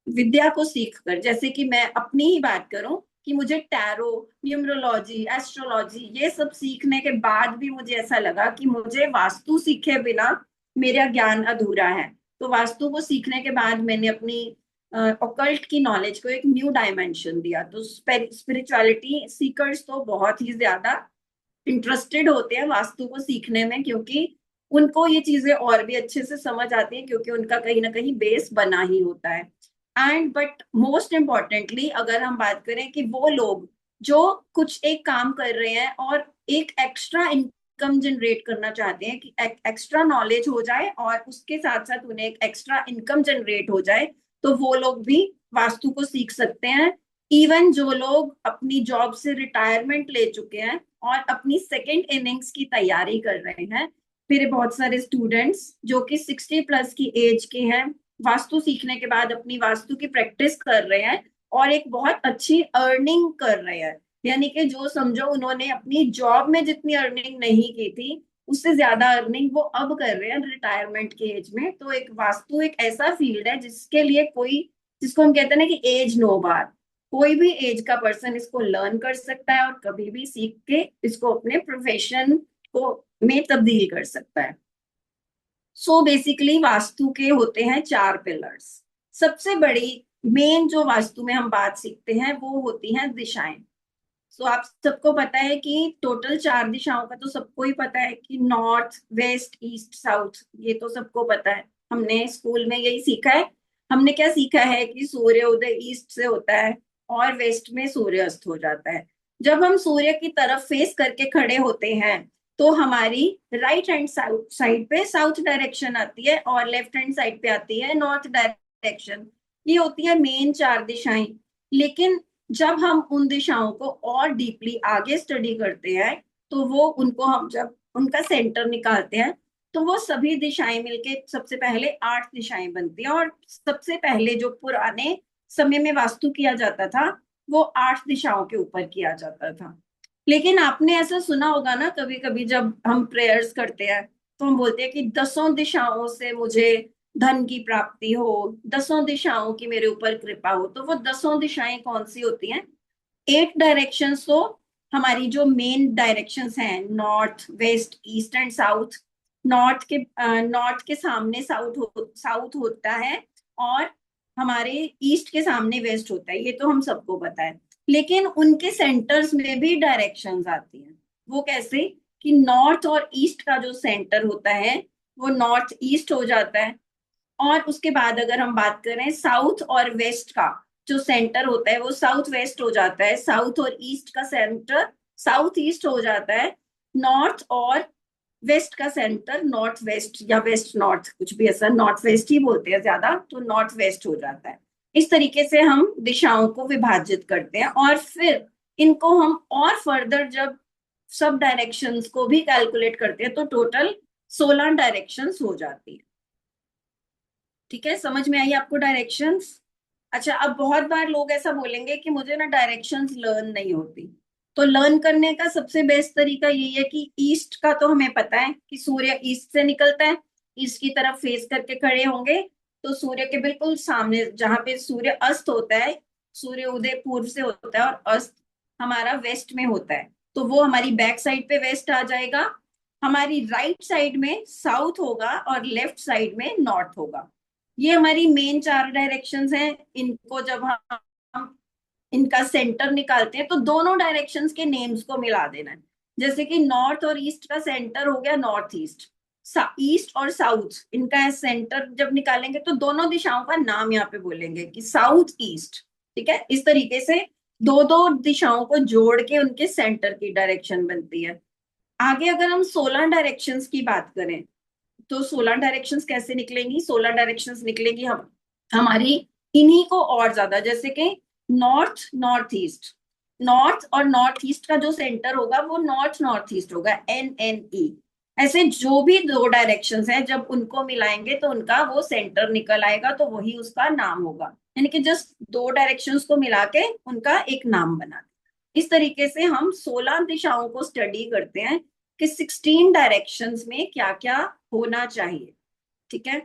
S1: विद्या को सीख कर, जैसे कि मैं अपनी ही बात करूं कि मुझे टैरो, न्यूमरोलॉजी, एस्ट्रोलॉजी ये सब सीखने के बाद भी मुझे ऐसा लगा कि मुझे वास्तु सीखे बिना मेरा ज्ञान अधूरा है। तो वास्तु को सीखने के बाद मैंने अपनी ऑकल्ट की नॉलेज को एक न्यू डायमेंशन दिया। तो स्पिरिचुअलिटी सीकर्स तो बहुत ही ज्यादा इंटरेस्टेड होते हैं वास्तु को सीखने में, क्योंकि उनको ये चीजें और भी अच्छे से समझ आती हैं, क्योंकि उनका कहीं ना कहीं बेस बना ही होता है। एंड बट मोस्ट इम्पॉर्टेंटली अगर हम बात करें कि वो लोग जो कुछ एक काम कर रहे हैं और एक एक्स्ट्रा इनकम जनरेट करना चाहते हैं, कि एक्स्ट्रा नॉलेज हो जाए और उसके साथ साथ उन्हें एक एक्स्ट्रा इनकम जनरेट हो जाए, तो वो लोग भी वास्तु को सीख सकते हैं। इवन जो लोग अपनी जॉब से रिटायरमेंट ले चुके हैं और अपनी सेकेंड इनिंग्स की तैयारी कर रहे हैं, मेरे बहुत सारे स्टूडेंट्स जो कि 60+ की एज के हैं, वास्तु सीखने के बाद अपनी वास्तु की प्रैक्टिस कर रहे हैं और एक बहुत अच्छी अर्निंग कर रहे हैं। यानी कि जो समझो उन्होंने अपनी जॉब में जितनी अर्निंग नहीं की थी, उससे ज्यादा अर्निंग वो अब कर रहे हैं रिटायरमेंट के एज में। तो एक वास्तु एक ऐसा फील्ड है जिसके लिए कोई, जिसको हम कहते हैं ना कि एज नो बार, कोई भी एज का पर्सन इसको लर्न कर सकता है और कभी भी सीख के इसको अपने प्रोफेशन को में तब्दील कर सकता है। सो बेसिकली वास्तु के होते हैं 4 पिलर्स। सबसे बड़ी मेन जो वास्तु में हम बात सीखते हैं वो होती हैं दिशाएं। सो आप सबको पता है कि टोटल 4 दिशाओं का तो सबको ही पता है कि नॉर्थ, वेस्ट, ईस्ट, साउथ, ये तो सबको पता है। हमने स्कूल में यही सीखा है। हमने क्या सीखा है कि सूर्य उदय ईस्ट से होता है और वेस्ट में सूर्य अस्त हो जाता है। जब हम सूर्य की तरफ फेस करके खड़े होते हैं तो हमारी राइट हैंड साइड पे साउथ डायरेक्शन आती है और लेफ्ट हैंड साइड पे आती है नॉर्थ डायरेक्शन। ये होती है मेन 4 दिशाएं। लेकिन जब हम उन दिशाओं को और डीपली आगे स्टडी करते हैं तो वो उनको हम जब उनका सेंटर निकालते हैं तो वो सभी दिशाएं मिलके सबसे पहले 8 दिशाएं बनती हैं। और सबसे पहले जो पुराने समय में वास्तु किया जाता था वो 8 दिशाओं के ऊपर किया जाता था। लेकिन आपने ऐसा सुना होगा ना, कभी कभी जब हम प्रेयर्स करते हैं तो हम बोलते हैं कि 10 दिशाओं से मुझे धन की प्राप्ति हो, 10 दिशाओं की मेरे ऊपर कृपा हो। तो वो 10 दिशाएं कौन सी होती हैं? 8 डायरेक्शंस तो हमारी जो मेन डायरेक्शंस हैं, north, west, east and south. North के सामने साउथ होता है और हमारे ईस्ट के सामने वेस्ट होता है, ये तो हम सबको पता है। लेकिन उनके सेंटर्स में भी डायरेक्शंस आती हैं। वो कैसे? कि नॉर्थ और ईस्ट का जो सेंटर होता है वो नॉर्थ ईस्ट हो जाता है। और उसके बाद अगर हम बात करें साउथ और वेस्ट का जो सेंटर होता है वो साउथ वेस्ट हो जाता है। साउथ और ईस्ट का सेंटर साउथ ईस्ट हो जाता है। नॉर्थ और वेस्ट का सेंटर नॉर्थ वेस्ट या वेस्ट नॉर्थ, कुछ भी ऐसा, नॉर्थ वेस्ट ही बोलते हैं ज्यादा, तो नॉर्थ वेस्ट हो जाता है। इस तरीके से हम दिशाओं को विभाजित करते हैं और फिर इनको हम और फर्दर जब सब डायरेक्शंस को भी कैलकुलेट करते हैं तो टोटल 16 डायरेक्शंस हो जाती है। ठीक है, समझ में आई आपको डायरेक्शंस? अच्छा, अब बहुत बार लोग ऐसा बोलेंगे कि मुझे ना डायरेक्शंस लर्न नहीं होती। तो लर्न करने का सबसे बेस्ट तरीका यही है कि ईस्ट का तो हमें पता है कि सूर्य ईस्ट से निकलता है। ईस्ट की तरफ फेस करके खड़े होंगे तो सूर्य के बिल्कुल सामने जहां पे सूर्य अस्त होता है, सूर्य उदय पूर्व से होता है और अस्त हमारा वेस्ट में होता है, तो वो हमारी बैक साइड पे वेस्ट आ जाएगा। हमारी राइट साइड में साउथ होगा और लेफ्ट साइड में नॉर्थ होगा। ये हमारी मेन 4 डायरेक्शंस हैं। इनको जब हम इनका सेंटर निकालते हैं तो दोनों डायरेक्शंस के नेम्स को मिला देना है। जैसे कि नॉर्थ और ईस्ट का सेंटर हो गया नॉर्थ ईस्ट, ईस्ट और साउथ इनका सेंटर जब निकालेंगे तो दोनों दिशाओं का नाम यहाँ पे बोलेंगे कि साउथ ईस्ट। ठीक है, इस तरीके से दो दो दिशाओं को जोड़ के उनके सेंटर की डायरेक्शन बनती है। आगे अगर हम 16 डायरेक्शंस की बात करें तो 16 डायरेक्शंस कैसे निकलेंगी? 16 डायरेक्शंस निकलेंगी हम हमारी इन्हीं को और ज्यादा, जैसे कि नॉर्थ नॉर्थ ईस्ट। नॉर्थ और नॉर्थ ईस्ट का जो सेंटर होगा वो नॉर्थ नॉर्थ ईस्ट होगा, NNE। ऐसे जो भी 2 डायरेक्शंस हैं जब उनको मिलाएंगे तो उनका वो सेंटर निकल आएगा, तो वही उसका नाम होगा। यानी कि जस्ट 2 डायरेक्शंस को मिला के उनका एक नाम बना दें। इस तरीके से हम 16 दिशाओं को स्टडी करते हैं कि 16 डायरेक्शंस में क्या क्या होना चाहिए। ठीक है,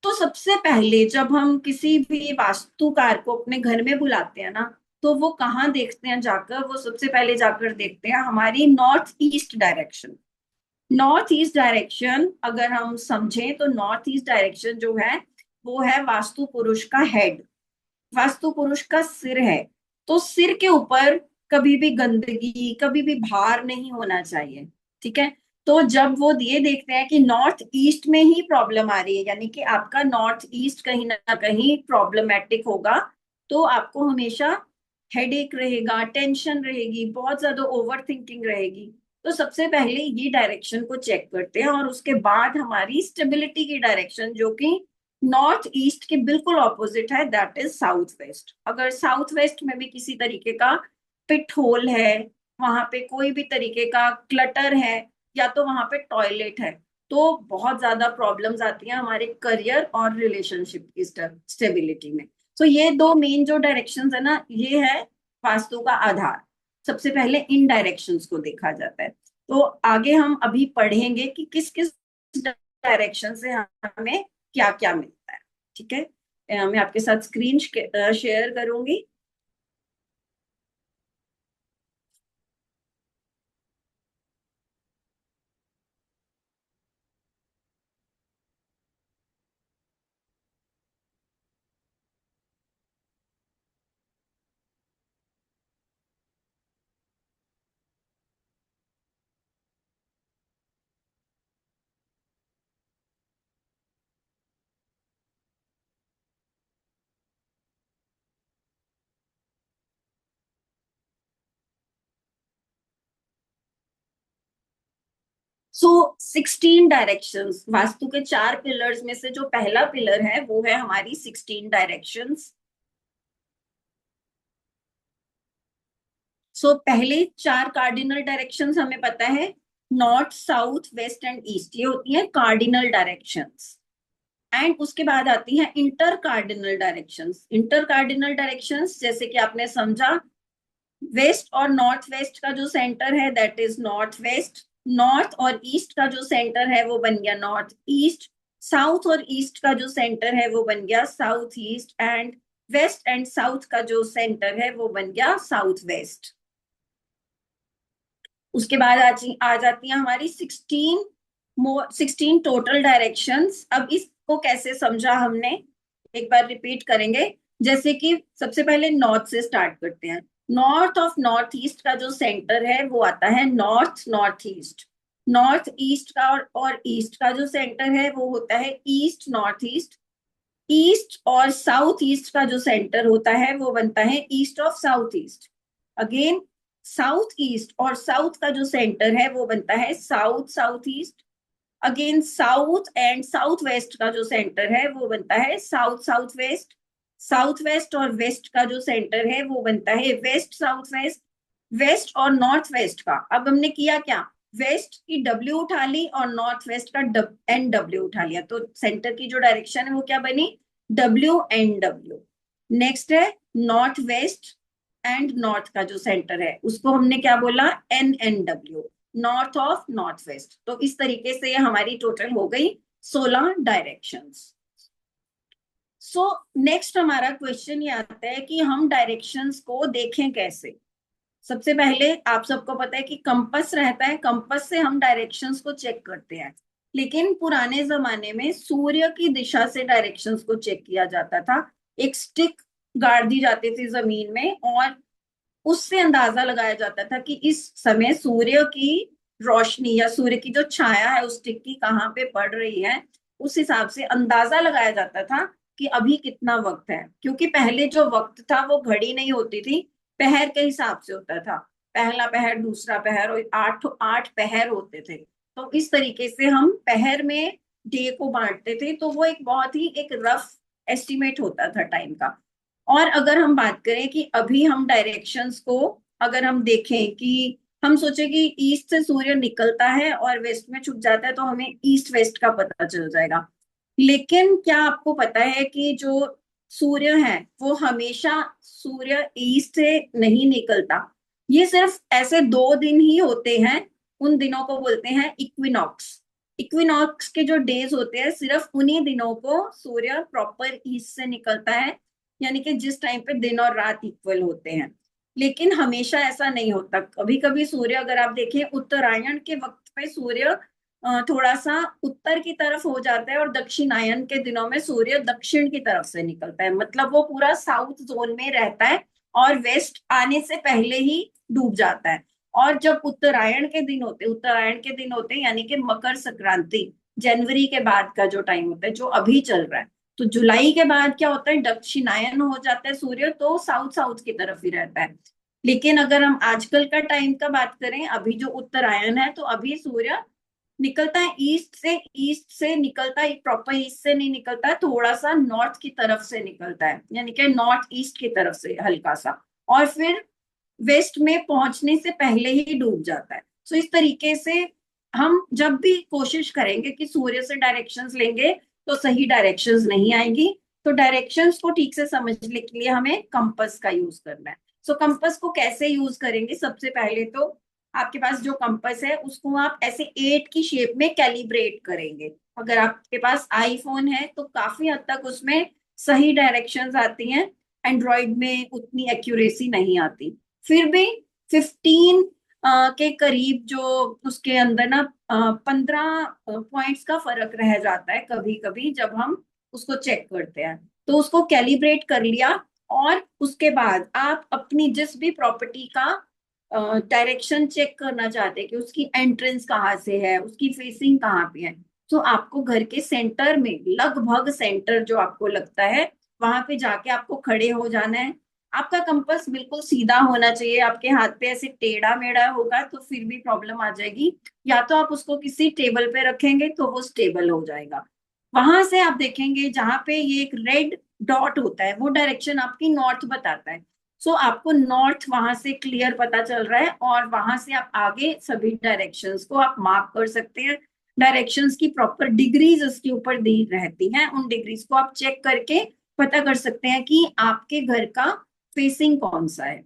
S1: तो सबसे पहले जब हम किसी भी वास्तुकार को अपने घर में बुलाते हैं ना तो वो कहाँ देखते हैं जाकर? वो सबसे पहले जाकर देखते हैं हमारी north east direction. North east direction अगर हम समझें तो नॉर्थ ईस्ट डायरेक्शन जो है वो है वास्तु पुरुष का हेड, वास्तु पुरुष का सिर है। तो सिर के ऊपर कभी भी गंदगी, कभी भी भार नहीं होना चाहिए। ठीक है, तो जब वो ये देखते हैं कि नॉर्थ ईस्ट में ही प्रॉब्लम आ रही है, यानी कि आपका नॉर्थ ईस्ट कहीं ना कहीं प्रॉब्लमेटिक होगा, तो आपको हमेशा हेडेक रहेगा, टेंशन रहेगी, बहुत ज्यादा ओवर थिंकिंग रहेगी। तो सबसे पहले ये डायरेक्शन को चेक करते हैं और उसके बाद हमारी स्टेबिलिटी की डायरेक्शन जो कि नॉर्थ ईस्ट के बिल्कुल ऑपोजिट है, दैट इज साउथ वेस्ट। अगर साउथ वेस्ट में भी किसी तरीके का पिट होल है, वहां पे कोई भी तरीके का क्लटर है या तो वहां पे टॉयलेट है, तो बहुत ज्यादा प्रॉब्लम्स आती हैं हमारे करियर और रिलेशनशिप की स्टेबिलिटी में। तो ये दो मेन जो डायरेक्शंस है ना, ये है वास्तु का आधार। सबसे पहले इन डायरेक्शंस को देखा जाता है। तो आगे हम अभी पढ़ेंगे कि किस किस डायरेक्शन से हमें क्या क्या मिलता है। ठीक है, मैं आपके साथ स्क्रीन शेयर करूंगी। सो 16 डायरेक्शंस, वास्तु के 4 पिलर्स में से जो पहला पिलर है वो है हमारी 16 डायरेक्शंस। सो पहले 4 कार्डिनल डायरेक्शंस हमें पता है, north south west and east, ये होती हैं कार्डिनल डायरेक्शंस। एंड उसके बाद आती हैं inter cardinal directions. Inter cardinal directions जैसे कि आपने समझा, वेस्ट और नॉर्थ वेस्ट का जो सेंटर है that is north west, north और ईस्ट का जो सेंटर है वो बन गया नॉर्थ ईस्ट, साउथ और ईस्ट का जो सेंटर है वो बन गया south east, and west and south का जो सेंटर है वो बन गया साउथ वेस्ट। उसके बाद आ जाती है हमारी 16 टोटल डायरेक्शंस। अब इसको कैसे समझा हमने, एक बार रिपीट करेंगे। जैसे कि सबसे पहले नॉर्थ से स्टार्ट करते हैं। नॉर्थ ऑफ नॉर्थ ईस्ट का जो सेंटर है वो आता है north north east. North east का और ईस्ट का जो सेंटर है वो होता है ईस्ट नॉर्थ ईस्ट। ईस्ट और साउथ ईस्ट का जो सेंटर होता है वो बनता है east of south east. Again south east और साउथ का जो सेंटर है वो बनता है south south east. Again south and south west का जो सेंटर है वो बनता है south south west. South west और वेस्ट का जो सेंटर है वो बनता है वेस्ट साउथ वेस्ट। वेस्ट और नॉर्थ वेस्ट का, अब हमने किया क्या, वेस्ट की डब्ल्यू उठा ली और नॉर्थ वेस्ट का एन डब्ल्यू उठा लिया, तो सेंटर की जो डायरेक्शन है वो क्या बनी, डब्ल्यू एन डब्ल्यू। नेक्स्ट है नॉर्थ वेस्ट एंड नॉर्थ का जो सेंटर है उसको हमने क्या बोला, N N W, north of north west. तो इस तरीके से ये हमारी टोटल हो गई 16 डायरेक्शंस। सो नेक्स्ट हमारा क्वेश्चन ये आता है कि हम डायरेक्शंस को देखें कैसे। सबसे पहले आप सबको पता है कि कंपास रहता है, कंपास से हम डायरेक्शंस को चेक करते हैं। लेकिन पुराने जमाने में सूर्य की दिशा से डायरेक्शंस को चेक किया जाता था। एक स्टिक गाड़ दी जाती थी जमीन में और उससे अंदाजा लगाया जाता था कि इस समय सूर्य की रोशनी या सूर्य की जो छाया है उस स्टिक की कहाँ पे पड़ रही है। उस हिसाब से अंदाजा लगाया जाता था कि अभी कितना वक्त है, क्योंकि पहले जो वक्त था वो घड़ी नहीं होती थी, पहर के हिसाब से होता था। पहला पहर, दूसरा पहर, और आठ आठ पहर होते थे। तो इस तरीके से हम पहर में डे को बांटते थे, तो वो एक बहुत ही एक रफ एस्टिमेट होता था टाइम का। और अगर हम बात करें कि अभी हम डायरेक्शंस को अगर हम देखें कि हम सोचे कि ईस्ट से सूर्य निकलता है और वेस्ट में छुप जाता है तो हमें ईस्ट वेस्ट का पता चल जाएगा। लेकिन क्या आपको पता है कि जो सूर्य है वो हमेशा सूर्य ईस्ट से नहीं निकलता। ये सिर्फ ऐसे 2 दिन ही होते हैं, उन दिनों को बोलते हैं इक्विनॉक्स। इक्विनॉक्स के जो डेज होते हैं सिर्फ उन्हीं दिनों को सूर्य प्रॉपर ईस्ट से निकलता है, यानी कि जिस टाइम पे दिन और रात इक्वल होते हैं। लेकिन हमेशा ऐसा नहीं होता, कभी कभी सूर्य अगर आप देखें उत्तरायण के वक्त पे सूर्य थोड़ा सा उत्तर की तरफ हो जाता है और दक्षिणायन के दिनों में सूर्य दक्षिण की तरफ से निकलता है, मतलब वो पूरा साउथ जोन में रहता है और वेस्ट आने से पहले ही डूब जाता है। और जब उत्तरायण के दिन होते यानी कि मकर संक्रांति, जनवरी के बाद का जो टाइम होता है जो अभी चल रहा है, तो जुलाई के बाद क्या होता है, दक्षिणायन हो जाता है सूर्य, तो साउथ साउथ की तरफ ही रहता है। लेकिन अगर हम आजकल का टाइम का बात करें, अभी जो उत्तरायण है तो अभी सूर्य निकलता है ईस्ट से निकलता है, प्रॉपर ईस्ट से नहीं निकलता है, थोड़ा सा नॉर्थ की तरफ से निकलता है, यानी कि नॉर्थ ईस्ट की तरफ से हल्का सा, और फिर वेस्ट में पहुंचने से पहले ही डूब जाता है। सो इस तरीके से हम जब भी कोशिश करेंगे कि सूर्य से डायरेक्शंस लेंगे तो सही डायरेक्शंस नहीं आएंगी। तो डायरेक्शंस को ठीक से समझने के लिए हमें कंपास का यूज करना है। सो कंपास को कैसे यूज करेंगे? सबसे पहले तो आपके पास जो कंपास है उसको आप ऐसे 8 की शेप में कैलिब्रेट करेंगे। अगर आपके पास आईफोन है तो काफी हद तक उसमें सही डायरेक्शंस आती हैं, एंड्रॉइड में उतनी एक्यूरेसी नहीं आती। फिर भी 15 के करीब जो उसके अंदर ना 15 पॉइंट्स का फर्क रह जाता है कभी कभी जब हम उसको चेक करते हैं। तो उसको कैलिब्रेट कर लिया और उसके बाद आप अपनी जिस भी प्रॉपर्टी का डायरेक्शन चेक करना चाहते हैं कि उसकी एंट्रेंस कहाँ से है, उसकी फेसिंग कहाँ पे है, तो आपको घर के सेंटर में, लगभग सेंटर जो आपको लगता है, वहां पे जाके आपको खड़े हो जाना है। आपका कंपास बिल्कुल सीधा होना चाहिए। आपके हाथ पे ऐसे टेढ़ा मेढ़ा होगा तो फिर भी प्रॉब्लम आ जाएगी। या तो आप उसको किसी टेबल पे रखेंगे तो वो स्टेबल हो जाएगा। वहां से आप देखेंगे जहां पे ये एक रेड डॉट होता है, वो डायरेक्शन आपकी नॉर्थ बताता है। सो आपको नॉर्थ वहां से क्लियर पता चल रहा है और वहां से आप आगे सभी डायरेक्शंस को आप मार्क कर सकते हैं। डायरेक्शंस की प्रॉपर डिग्रीज उसके ऊपर दी रहती हैं, उन डिग्रीज को आप चेक करके पता कर सकते हैं कि आपके घर का फेसिंग कौन सा है।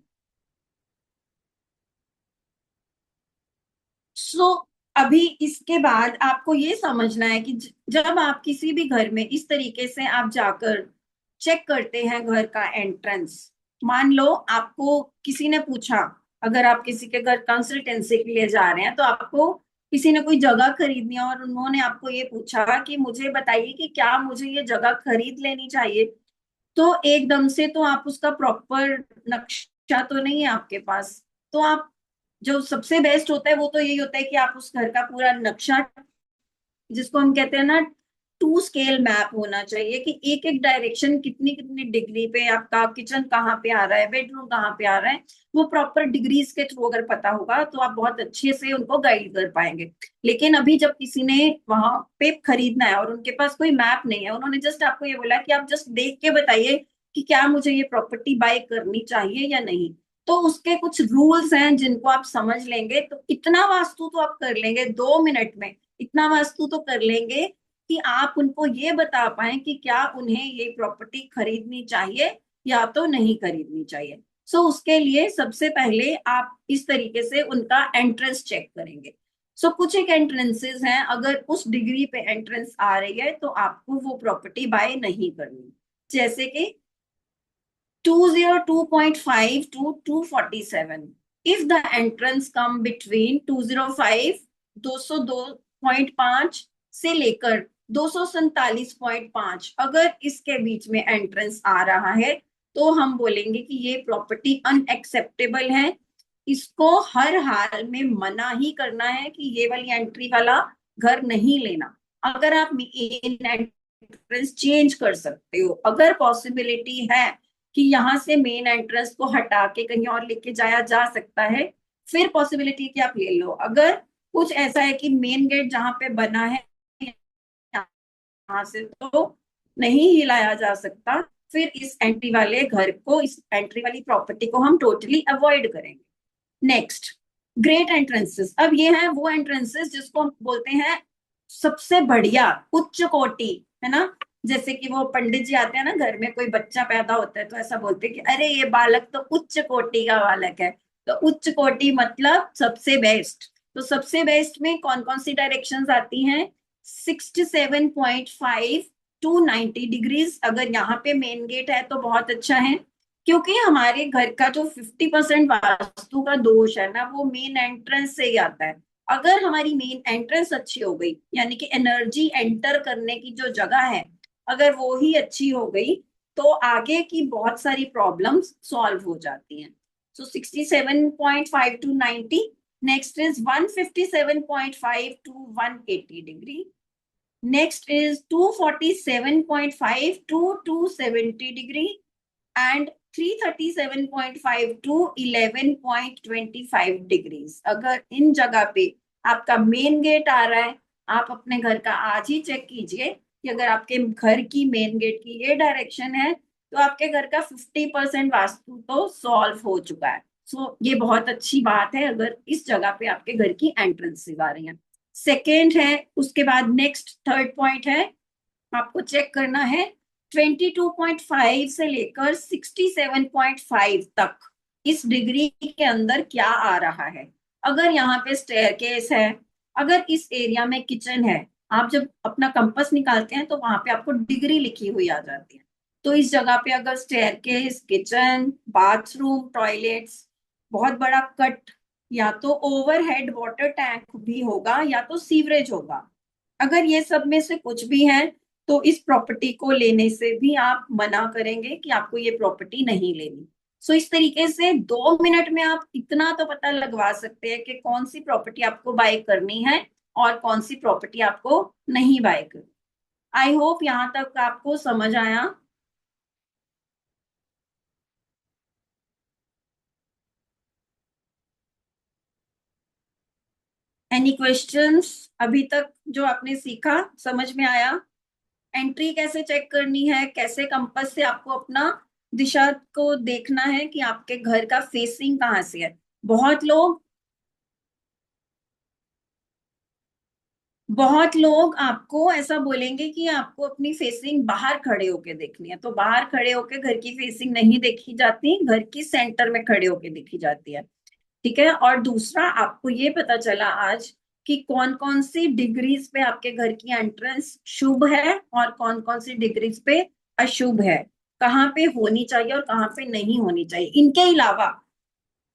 S1: सो अभी इसके बाद आपको ये समझना है कि जब आप किसी भी घर में इस तरीके से आप जाकर चेक करते हैं घर का एंट्रेंस, मान लो आपको किसी ने पूछा, अगर आप किसी के घर कंसल्टेंसी के लिए जा रहे हैं तो आपको किसी ने कोई जगह खरीदनी है और उन्होंने आपको ये पूछा कि मुझे बताइए कि क्या मुझे ये जगह खरीद लेनी चाहिए, तो एकदम से तो आप उसका प्रॉपर नक्शा तो नहीं है आपके पास। तो आप, जो सबसे बेस्ट होता है वो तो यही होता है कि आप उस घर का पूरा नक्शा, जिसको हम कहते हैं ना, टू स्केल मैप होना चाहिए कि एक एक डायरेक्शन कितनी कितनी डिग्री पे, आपका किचन कहाँ पे आ रहा है, बेडरूम कहाँ पे आ रहा है, वो प्रॉपर डिग्रीज के थ्रू अगर पता होगा तो आप बहुत अच्छे से उनको गाइड कर पाएंगे। लेकिन अभी जब किसी ने वहां पे खरीदना है और उनके पास कोई मैप नहीं है, उन्होंने जस्ट आपको ये बोला कि आप जस्ट देख के बताइए कि क्या मुझे ये प्रॉपर्टी बाय करनी चाहिए या नहीं, तो उसके कुछ रूल्स हैं जिनको आप समझ लेंगे तो इतना वास्तु तो आप कर लेंगे 2 मिनट में। इतना वास्तु तो कर लेंगे कि आप उनको ये बता पाए कि क्या उन्हें ये प्रॉपर्टी खरीदनी चाहिए या तो नहीं खरीदनी चाहिए। सो उसके लिए सबसे पहले आप इस तरीके से उनका एंट्रेंस चेक करेंगे। सो कुछ एक एंट्रेंसेस हैं, अगर उस डिग्री पे एंट्रेंस आ रही है तो आपको वो प्रॉपर्टी बाय नहीं करनी। जैसे कि 202.5 to 247, if the entrance come between 205, 202.5 से लेकर 247.5, अगर इसके बीच में एंट्रेंस आ रहा है तो हम बोलेंगे कि ये प्रॉपर्टी अनएक्सेप्टेबल है। इसको हर हाल में मना ही करना है कि ये वाली एंट्री वाला घर नहीं लेना। अगर आप मेन एंट्रेंस चेंज कर सकते हो, अगर पॉसिबिलिटी है कि यहाँ से मेन एंट्रेंस को हटा के कहीं और लेके जाया जा सकता है, फिर पॉसिबिलिटी कि आप ले लो। अगर कुछ ऐसा है कि मेन गेट जहाँ पे बना है यहाँ से तो नहीं हिलाया जा सकता, फिर इस एंट्री वाले घर को, इस एंट्री वाली प्रॉपर्टी को हम टोटली अवॉइड करेंगे। Next, great entrances. अब ये है वो एंट्रेंसेस जिसको हम बोलते हैं सबसे बढ़िया, उच्च कोटि, है ना। जैसे कि वो पंडित जी आते हैं ना, घर में कोई बच्चा पैदा होता है तो ऐसा बोलते हैं कि अरे ये बालक तो उच्च कोटि का बालक है। तो उच्च कोटि मतलब सबसे बेस्ट। तो सबसे बेस्ट में कौन कौन सी डायरेक्शंस आती हैं? 67.5 टू 90 डिग्रीज। अगर यहाँ पे मेन गेट है तो बहुत अच्छा है, क्योंकि हमारे घर का जो 50% वास्तु का दोष है ना, वो मेन एंट्रेंस से ही आता है। अगर हमारी मेन एंट्रेंस अच्छी हो गई, यानी कि एनर्जी एंटर करने की जो जगह है, अगर वो ही अच्छी हो गई तो आगे की बहुत सारी प्रॉब्लम्स सॉल्व हो जाती हैं। So 67.5 to 90। Next is 157.5 to 180 degree. Next is 247.5 to 270 degree and 337.5 to 11.25 degrees. अगर इन जगह पे आपका मेन गेट आ रहा है, आप अपने घर का आज ही चेक कीजिए कि अगर आपके घर की मेन गेट की ये डायरेक्शन है तो आपके घर का 50% वास्तु तो सॉल्व हो चुका है। सो ये बहुत अच्छी बात है अगर इस जगह पे आपके घर की एंट्रेंस आ रही है। सेकेंड है, उसके बाद नेक्स्ट थर्ड पॉइंट है, आपको चेक करना है 22.5 से लेकर 67.5 तक इस डिग्री के अंदर क्या आ रहा है। अगर यहाँ पे स्टेयरकेस है, अगर इस एरिया में किचन है, आप जब अपना कंपास निकालते हैं तो वहां पे आपको डिग्री लिखी हुई आ जाती है। तो इस जगह पे अगर स्टेयरकेस, किचन, बाथरूम, टॉयलेट्स, बहुत बड़ा कट, या तो ओवरहेड वाटर टैंक भी होगा या तो सीवरेज होगा, अगर ये सब में से कुछ भी है तो इस प्रॉपर्टी को लेने से भी आप मना करेंगे कि आपको ये प्रॉपर्टी नहीं लेनी। सो इस तरीके से 2 मिनट में आप इतना तो पता लगवा सकते हैं कि कौन सी प्रॉपर्टी आपको बाय करनी है और कौन सी प्रॉपर्टी आपको नहीं बाय करनी। आई होप यहाँ तक आपको समझ आया। एनी क्वेश्चंस अभी तक जो आपने सीखा समझ में आया? एंट्री कैसे चेक करनी है, कैसे कंपास से आपको अपना दिशा को देखना है कि आपके घर का फेसिंग कहाँ से है। बहुत लोग आपको ऐसा बोलेंगे कि आपको अपनी फेसिंग बाहर खड़े होके देखनी है, तो बाहर खड़े होके घर की फेसिंग नहीं देखी जाती, घर की सेंटर में खड़े होके देखी जाती है। ठीक है। और दूसरा, आपको ये पता चला आज कि कौन कौन सी डिग्रीज पे आपके घर की एंट्रेंस शुभ है और कौन कौन सी डिग्रीज पे अशुभ है, कहाँ पे होनी चाहिए और कहाँ पे नहीं होनी चाहिए। इनके अलावा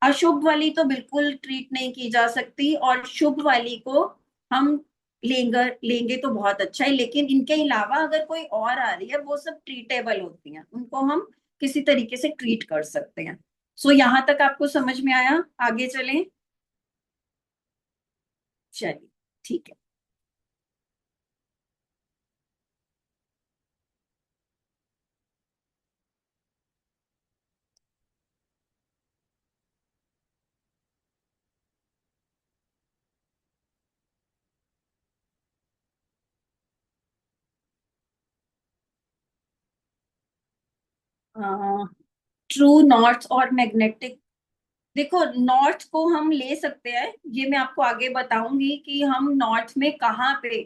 S1: अशुभ वाली तो बिल्कुल ट्रीट नहीं की जा सकती, और शुभ वाली को हम लेंगे लेंगे तो बहुत अच्छा है, लेकिन इनके अलावा अगर कोई और आ रही है वो सब ट्रीटेबल होती हैं, उनको हम किसी तरीके से ट्रीट कर सकते हैं। सो यहाँ तक आपको समझ में आया? आगे चलें? चलिए, ठीक है। ट्रू नॉर्थ और मैग्नेटिक, देखो नॉर्थ को हम ले सकते हैं, ये मैं आपको आगे बताऊंगी कि हम नॉर्थ में कहाँ पे,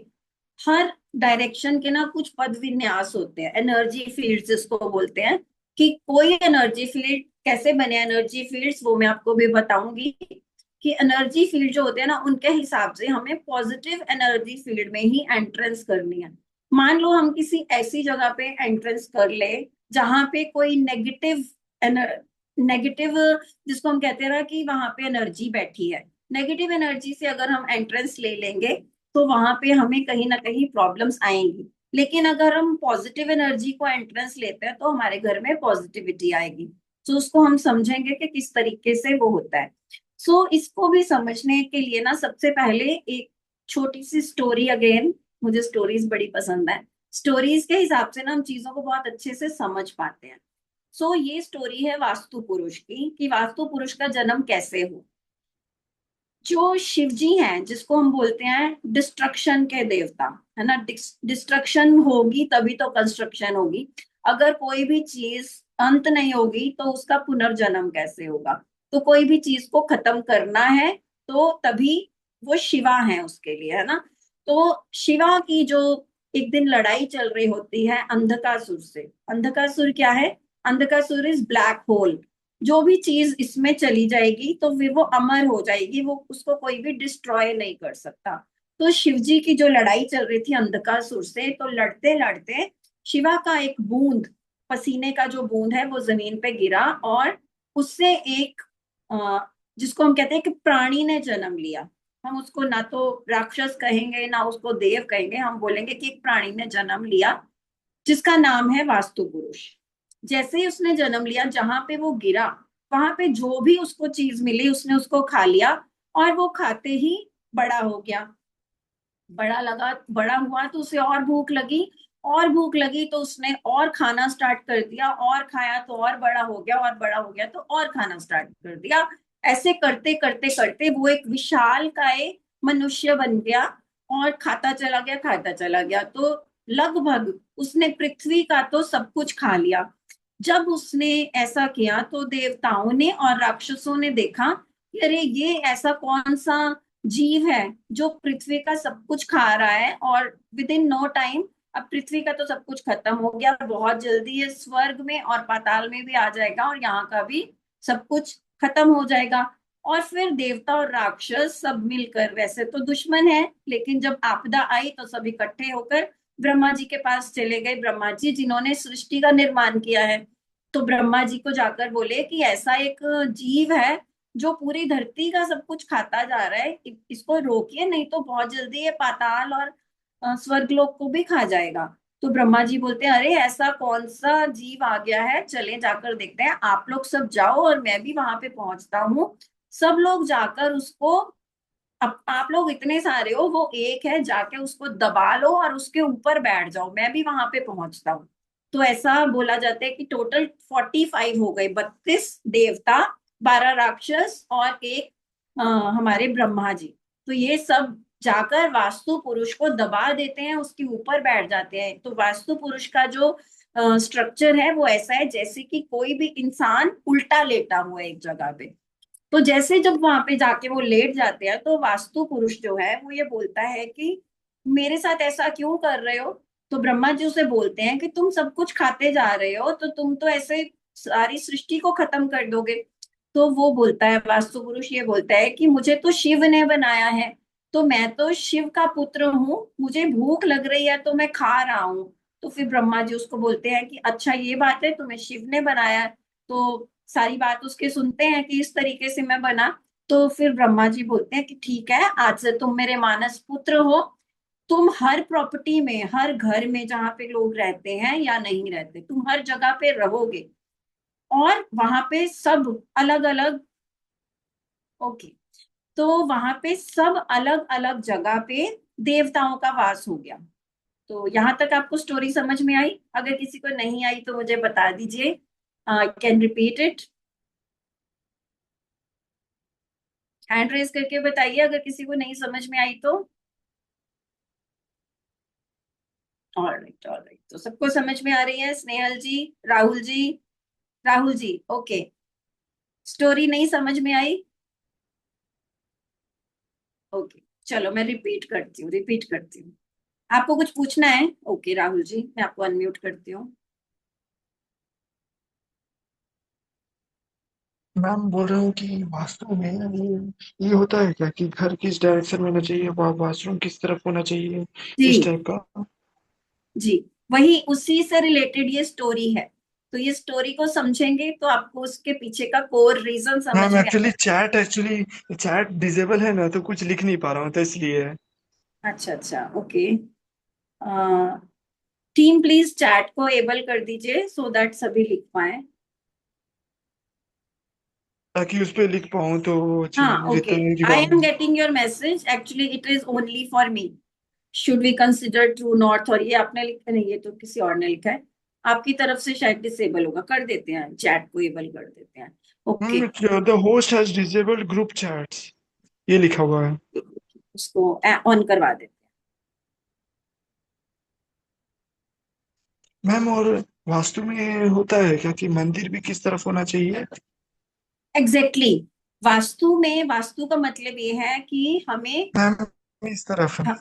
S1: हर डायरेक्शन के ना कुछ पद विन्यास होते हैं, एनर्जी फील्ड्स जिसको बोलते हैं, कि कोई एनर्जी फील्ड कैसे बने एनर्जी फील्ड्स, वो मैं आपको भी बताऊंगी कि एनर्जी फील्ड जो होते हैं ना उनके हिसाब से हमें पॉजिटिव एनर्जी फील्ड में ही एंट्रेंस करनी है। मान लो हम किसी ऐसी जगह पे एंट्रेंस कर ले जहां पे कोई नेगेटिव, जिसको हम कहते हैं ना कि वहां पे एनर्जी बैठी है, नेगेटिव एनर्जी से अगर हम एंट्रेंस ले लेंगे तो वहां पे हमें कहीं ना कहीं प्रॉब्लम्स आएंगी। लेकिन अगर हम पॉजिटिव एनर्जी को एंट्रेंस लेते हैं तो हमारे घर में पॉजिटिविटी आएगी। तो उसको हम समझेंगे कि किस तरीके से वो होता है। सो इसको भी समझने के लिए ना सबसे पहले एक छोटी सी स्टोरी, अगेन मुझे स्टोरीज बड़ी पसंद है, स्टोरीज के हिसाब से ना हम चीजों को बहुत अच्छे से समझ पाते हैं। सो ये स्टोरी है वास्तु पुरुष की, कि वास्तु पुरुष का जन्म कैसे हुआ। जो शिव जी हैं, जिसको हम बोलते हैं डिस्ट्रक्शन के देवता, है ना, डिस्ट्रक्शन होगी तभी तो कंस्ट्रक्शन होगी। अगर कोई भी चीज अंत नहीं होगी तो उसका पुनर्जन्म कैसे होगा। तो कोई भी चीज को खत्म करना है तो तभी वो शिवा है उसके लिए, है ना। तो शिवा की जो एक दिन लड़ाई चल रही होती है अंधकासुर से। अंधकासुर क्या है? Andhakasur is black hole. जो भी चीज इसमें चली जाएगी तो फिर वो अमर हो जाएगी, वो उसको कोई भी डिस्ट्रॉय नहीं कर सकता। तो शिव जी की जो लड़ाई चल रही थी अंधकासुर से, तो लड़ते लड़ते शिवा का एक बूंद, पसीने का जो बूंद है वो जमीन पे गिरा, और उससे एक अ, जिसको हम कहते हैं कि प्राणी ने जन्म लिया। हम उसको ना तो राक्षस कहेंगे ना उसको देव कहेंगे, हम बोलेंगे कि एक प्राणी ने जन्म लिया जिसका नाम है वास्तु पुरुष। जैसे ही उसने जन्म लिया, जहां पे वो गिरा वहां पे जो भी उसको चीज मिली उसने उसको खा लिया, और वो खाते ही बड़ा हो गया। बड़ा हुआ तो उसे और भूख लगी, और भूख लगी तो उसने और खाना स्टार्ट कर दिया, और खाया तो और बड़ा हो गया, और बड़ा हो गया तो और खाना स्टार्ट कर दिया। ऐसे करते करते करते वो एक विशाल काय मनुष्य बन गया, और खाता चला गया, तो लगभग उसने पृथ्वी का तो सब कुछ खा लिया। जब उसने ऐसा किया तो देवताओं ने और राक्षसों ने देखा कि अरे ये ऐसा कौन सा जीव है जो पृथ्वी का सब कुछ खा रहा है, और विद इन नो टाइम अब पृथ्वी का तो सब कुछ खत्म हो गया, बहुत जल्दी ये स्वर्ग में और पाताल में भी आ जाएगा और यहाँ का भी सब कुछ खत्म हो जाएगा। और फिर देवता और राक्षस सब मिलकर, वैसे तो दुश्मन है, लेकिन जब आपदा आई तो सब इकट्ठे होकर ब्रह्मा जी के पास चले गए, ब्रह्मा जी जिन्होंने सृष्टि का निर्माण किया है। तो ब्रह्मा जी को जाकर बोले कि ऐसा एक जीव है जो पूरी धरती का सब कुछ खाता जा रहा है, इसको रोकिए, नहीं तो बहुत जल्दी ये पाताल और स्वर्गलोक को भी खा जाएगा। तो ब्रह्मा जी बोलते हैं, अरे ऐसा कौन सा जीव आ गया है, चले जाकर देखते हैं, आप लोग सब जाओ और मैं भी वहां पे पहुंचता हूँ। सब लोग जाकर उसको, अब आप लोग इतने सारे हो, वो एक है, जाके उसको दबा लो और उसके ऊपर बैठ जाओ, मैं भी वहां पे पहुंचता हूँ। तो ऐसा बोला जाता है कि टोटल 45 हो गए, 32 देवता, 12 राक्षस और एक हमारे ब्रह्मा जी। तो ये सब जाकर वास्तु पुरुष को दबा देते हैं, उसके ऊपर बैठ जाते हैं। तो वास्तु पुरुष का जो स्ट्रक्चर है वो ऐसा है जैसे कि कोई भी इंसान उल्टा लेटा हुआ है एक जगह पे। तो जैसे जब वहां पे जाके वो लेट जाते हैं तो वास्तु पुरुष जो है वो ये बोलता है कि मेरे साथ ऐसा क्यों कर रहे हो। तो ब्रह्मा जी उसे बोलते हैं कि तुम सब कुछ खाते जा रहे हो तो तुम तो ऐसे सारी सृष्टि को खत्म कर दोगे। तो वो बोलता है, वास्तु पुरुष ये बोलता है कि मुझे तो शिव ने बनाया है, तो मैं तो शिव का पुत्र हूँ, मुझे भूख लग रही है तो मैं खा रहा हूँ। तो फिर ब्रह्मा जी उसको बोलते हैं कि अच्छा ये बात है, तुम्हें शिव ने बनाया है। तो सारी बात उसके सुनते हैं कि इस तरीके से मैं बना। तो फिर ब्रह्मा जी बोलते हैं कि ठीक है, आज से तुम मेरे मानस पुत्र हो, तुम हर प्रॉपर्टी में, हर घर में जहां पे लोग रहते हैं या नहीं रहते, तुम हर जगह पे रहोगे, और वहां पे सब अलग अलग, ओके, तो वहां पे सब अलग अलग जगह पे देवताओं का वास हो गया। तो यहां तक आपको स्टोरी समझ में आई? अगर किसी को नहीं आई तो मुझे बता दीजिए, I can repeat it. Hand raise करके बताइए अगर किसी को नहीं समझ में आई तो। ऑलराइट ऑलराइट, तो सबको समझ में आ रही है? स्नेहल जी, राहुल जी, राहुल जी, ओके, स्टोरी नहीं समझ में आई? ओके, चलो मैं रिपीट करती हूँ। आपको कुछ पूछना है? ओके राहुल जी, मैं आपको अनम्यूट करती हूँ।
S4: मैम बोल रहे हो कि वास्तु में ये होता है क्या कि घर किस डायरेक्शन में होना चाहिए, वॉशरूम किस तरफ होना चाहिए, इस
S1: जी
S4: टाइप का?
S1: जी, वही उसी से रिलेटेड ये स्टोरी है। तो ये स्टोरी को समझेंगे तो आपको उसके पीछे का कोर रीजन समझ
S4: मैम
S1: में आएगा।
S4: एक्चुअली चैट डिसेबल है ना, तो कुछ लिख नहीं पा रहा हूँ तो इसलिए।
S1: अच्छा अच्छा, ओके। टीम प्लीज चैट को एबल कर दीजिए सो दैट सभी लिख पाए।
S4: ताकि उस पर लिख पाऊँ तो
S1: हाँ
S4: एक्चुअली
S1: ओके,
S4: रिटर्न की
S1: आई
S4: बात
S1: एम
S4: है।
S1: Getting your message, actually it is only for me. Should we consider true north, और ये आपने लिखा नहीं, ये तो किसी और ने लिखा है। आपकी तरफ से शायद डिसेबल होगा, कर देते हैं, चैट को एबल कर देते हैं। Okay,
S4: ma'am the host has disabled group chats, ये लिखा हुआ है।
S1: उसको ऑन करवा देते
S4: मैम और वास्तु में होता है क्या कि मंदिर भी किस तरफ होना चाहिए?
S1: हैं। Exactly exactly. वास्तु में, वास्तु का मतलब ये है कि हमें,
S4: मैम इस तरफ है।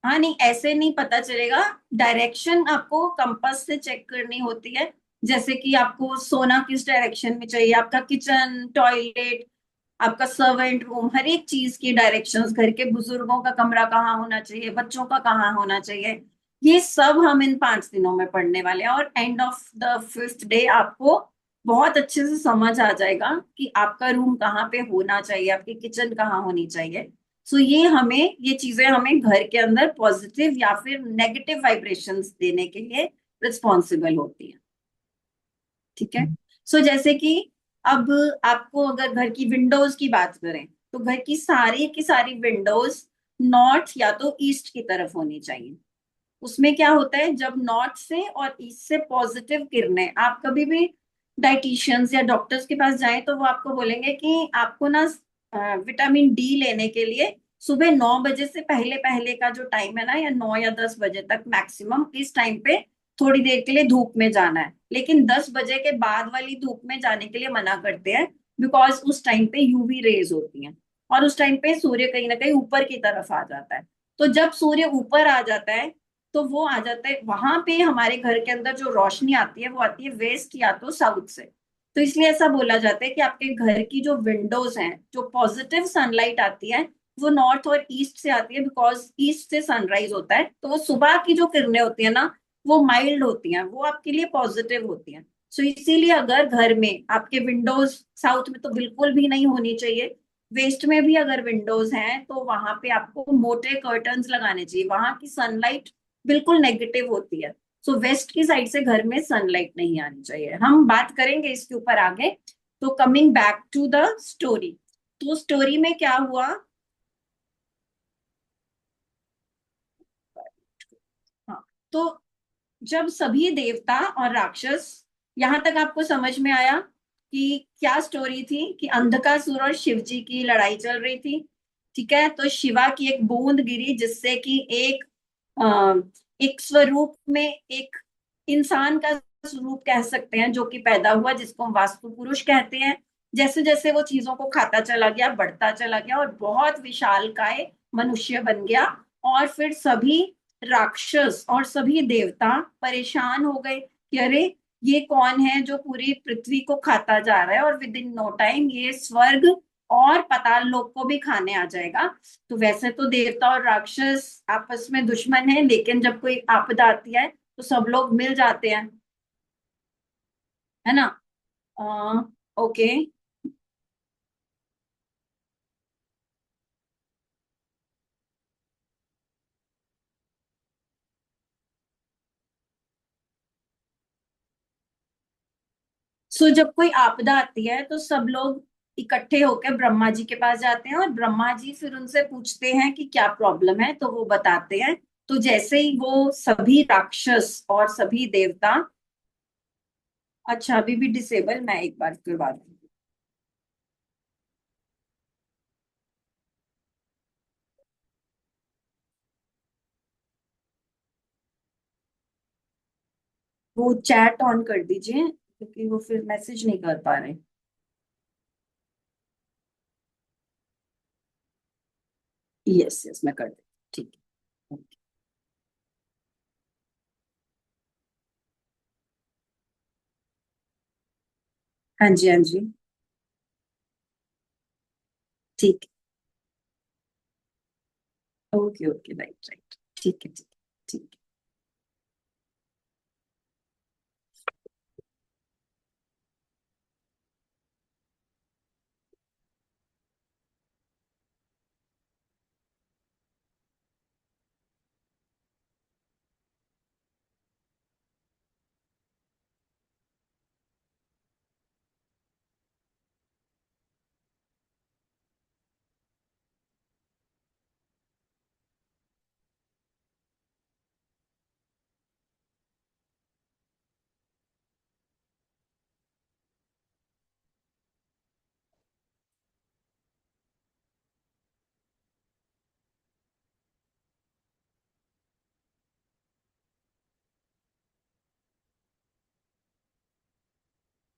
S1: हाँ नहीं ऐसे नहीं पता चलेगा, डायरेक्शन आपको कंपास से चेक करनी होती है। जैसे कि आपको सोना किस डायरेक्शन में चाहिए, आपका किचन, टॉयलेट, आपका सर्वेंट रूम, हर एक चीज की डायरेक्शंस, घर के बुजुर्गों का कमरा कहाँ होना चाहिए, बच्चों का कहाँ होना चाहिए, ये सब हम इन 5 दिनों में पढ़ने वाले हैं। और end of the 5th day आपको बहुत अच्छे से समझ आ जाएगा कि आपका रूम कहाँ पे होना चाहिए, आपकी किचन कहाँ होनी चाहिए। सो ये हमें, ये चीजें हमें घर के अंदर पॉजिटिव या फिर नेगेटिव वाइब्रेशंस देने के लिए रिस्पॉन्सिबल होती है। ठीक है। सो जैसे कि अब आपको अगर घर की विंडोज की बात करें तो घर की सारी विंडोज नॉर्थ या तो ईस्ट की तरफ होनी चाहिए। उसमें क्या होता है, जब नॉर्थ से और ईस्ट से पॉजिटिव किरणें, आप कभी भी डाइटिशियंस या डॉक्टर्स के पास जाएं तो वो आपको बोलेंगे कि आपको ना विटामिन डी लेने के लिए सुबह 9 बजे से पहले पहले का जो टाइम है ना, या 9 या 10 बजे तक मैक्सिमम, इस टाइम पे थोड़ी देर के लिए धूप में जाना है। लेकिन 10 बजे के बाद वाली धूप में जाने के लिए मना करते हैं, बिकॉज उस टाइम पे यूवी रेज होती हैं। और उस टाइम पे सूर्य कहीं ना कहीं ऊपर की तरफ आ जाता है। तो जब सूर्य ऊपर आ जाता है तो वो आ जाता है वहां पे, हमारे घर के अंदर जो रोशनी आती है वो आती है वेस्ट या तो साउथ से। तो इसलिए ऐसा बोला जाता है कि आपके घर की जो विंडोज हैं, जो पॉजिटिव सनलाइट आती है वो नॉर्थ और ईस्ट से आती है, बिकॉज ईस्ट से सनराइज होता है। तो वो सुबह की जो किरणें होती है ना, वो माइल्ड होती हैं, वो आपके लिए पॉजिटिव होती हैं। सो इसीलिए अगर घर में आपके विंडोज, साउथ में तो बिल्कुल भी नहीं होनी चाहिए, वेस्ट में भी अगर विंडोज हैं तो वहां पे आपको मोटे कर्टन्स लगाने चाहिए, वहां की सनलाइट बिल्कुल नेगेटिव होती है। सो वेस्ट की साइड से घर में सनलाइट नहीं आनी चाहिए। हम बात करेंगे इसके ऊपर आगे। तो coming back to the story, तो स्टोरी में क्या हुआ। हाँ, तो जब सभी देवता और राक्षस, यहां तक आपको समझ में आया कि क्या स्टोरी थी, कि अंधकासुर और शिव जी की लड़ाई चल रही थी। ठीक है, तो शिवा की एक बूंद गिरी जिससे कि अ, एक स्वरूप में एक इंसान का स्वरूप कह सकते हैं जो कि पैदा हुआ, जिसको हम वास्तु पुरुष कहते हैं। जैसे जैसे वो चीजों को खाता चला गया, बढ़ता चला गया और बहुत विशालकाय मनुष्य बन गया। और फिर सभी राक्षस और सभी देवता परेशान हो गए कि अरे, ये कौन है जो पूरी पृथ्वी को खाता जा रहा है और विद इन नो टाइम ये स्वर्ग और पाताल लोक को भी खाने आ जाएगा। तो वैसे तो देवता और राक्षस आपस में दुश्मन है, लेकिन जब कोई आपदा आती है तो सब लोग मिल जाते हैं, है ना। ओके। सो जब कोई आपदा आती है तो सब लोग इकट्ठे होकर ब्रह्मा जी के पास जाते हैं और ब्रह्मा जी फिर उनसे पूछते हैं कि क्या प्रॉब्लम है, तो वो बताते हैं। तो जैसे ही वो सभी राक्षस और सभी देवता, अच्छा अभी भी डिसेबल, मैं एक बार फिर बात करूं। वो चैट ऑन कर दीजिए क्योंकि वो फिर मैसेज नहीं कर पा रहे। यस यस, मैं कर देती हूँ। ठीक है। हाँ जी हाँ जी। ठीक है, ओके ओके, राइट राइट, ठीक है ठीक है ठीक है।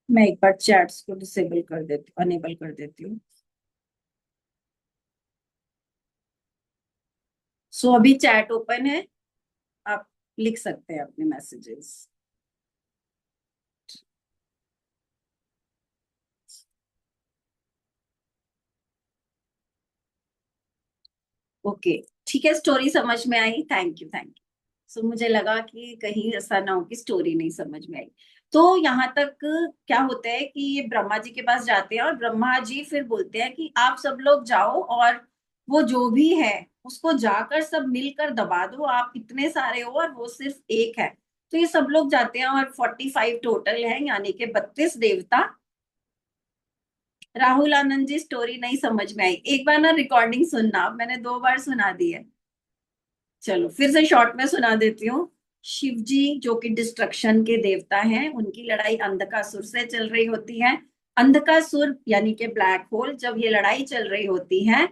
S1: मैं एक बार चैट्स को डिसेबल कर देती हूँ, अनेबल कर देती हूँ। सो अभी चैट ओपन है, आप लिख सकते हैं अपने मैसेजेस। ओके, ठीक है, स्टोरी समझ में आई, थैंक यू थैंक यू। सो मुझे लगा कि कहीं ऐसा ना हो कि स्टोरी नहीं समझ में आई। तो यहाँ तक क्या होता है कि ये ब्रह्मा जी के पास जाते हैं और ब्रह्मा जी फिर बोलते हैं कि आप सब लोग जाओ और वो जो भी है उसको जाकर सब मिलकर दबा दो, आप इतने सारे हो और वो सिर्फ एक है। तो ये सब लोग जाते हैं और 45 टोटल है, यानी कि 32 देवता। राहुल आनंद जी, स्टोरी नहीं समझ में आई, एक बार ना रिकॉर्डिंग सुनना, मैंने 2 बार सुना दी है। चलो फिर से शॉर्ट में सुना देती हूँ। शिव जी जो कि डिस्ट्रक्शन के देवता हैं, उनकी लड़ाई अंधकासुर से चल रही होती है। अंधकासुर यानी कि ब्लैक होल, जब ये लड़ाई चल रही होती है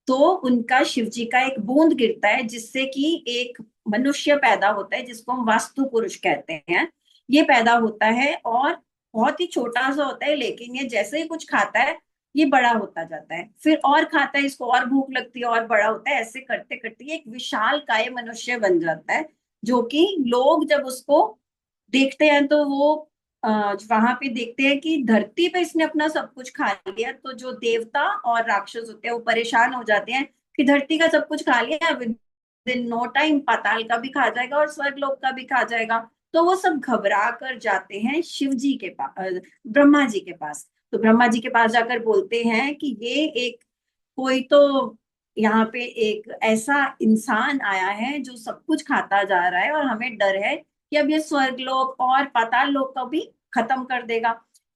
S1: तो उनका शिव जी का एक बूंद गिरता है जिससे कि एक मनुष्य पैदा होता है जिसको हम वास्तु पुरुष कहते हैं। ये पैदा होता है और बहुत ही छोटा सा होता है, लेकिन ये जैसे ही कुछ खाता है ये बड़ा होता जाता है, फिर और खाता है, इसको और भूख लगती है, और बड़ा होता है, ऐसे करते करते ये एक विशाल काय मनुष्य बन जाता है, जो कि लोग जब उसको देखते हैं तो वो वहां पे देखते हैं कि धरती पे इसने अपना सब कुछ खा लिया, तो जो देवता और राक्षस होते हैं वो परेशान हो जाते हैं कि धरती का सब कुछ खा लिया, विद इन नो टाइम पाताल का भी खा जाएगा और स्वर्गलोक का भी खा जाएगा। तो वो सब घबरा कर जाते हैं शिव जी के पास, ब्रह्मा जी के पास। तो ब्रह्मा जी के पास जाकर बोलते हैं कि ये एक कोई तो यहाँ पे एक ऐसा इंसान आया है जो सब कुछ खाता जा रहा है, और हमें डर है कि अब ये स्वर्गलोक और पाताल लोक को भी खत्म कर देगा।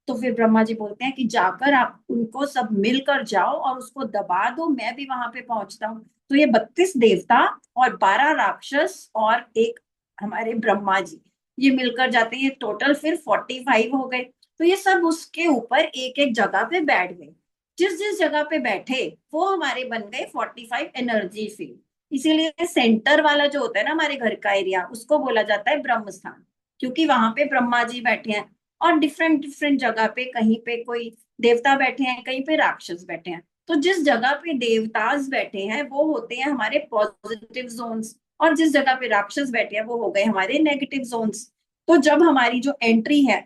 S1: तो फिर ब्रह्मा जी बोलते हैं कि जाकर आप उनको सब मिलकर जाओ और उसको दबा दो, मैं भी वहां पे पहुंचता हूँ। तो ये 32 देवता और 12 राक्षस और एक हमारे ब्रह्मा जी, ये मिलकर जाते हैं, टोटल फिर 45 हो गए। तो ये सब उसके ऊपर एक एक जगह पे बैठ गए, जिस जिस जगह पे बैठे वो हमारे बन गए 45 एनर्जी फील्ड। इसीलिए सेंटर वाला जो होता है ना हमारे घर का एरिया, उसको बोला जाता है ब्रह्म स्थान, क्योंकि वहां पे ब्रह्मा जी बैठे हैं, और डिफरेंट डिफरेंट जगह पे, कहीं पे कोई देवता बैठे हैं, कहीं पे राक्षस बैठे हैं। तो जिस जगह पे देवतास बैठे हैं वो होते हैं हमारे पॉजिटिव जोन्स, और जिस जगह पे राक्षस बैठे हैं वो हो गए हमारे नेगेटिव जोन्स। तो जब हमारी जो एंट्री है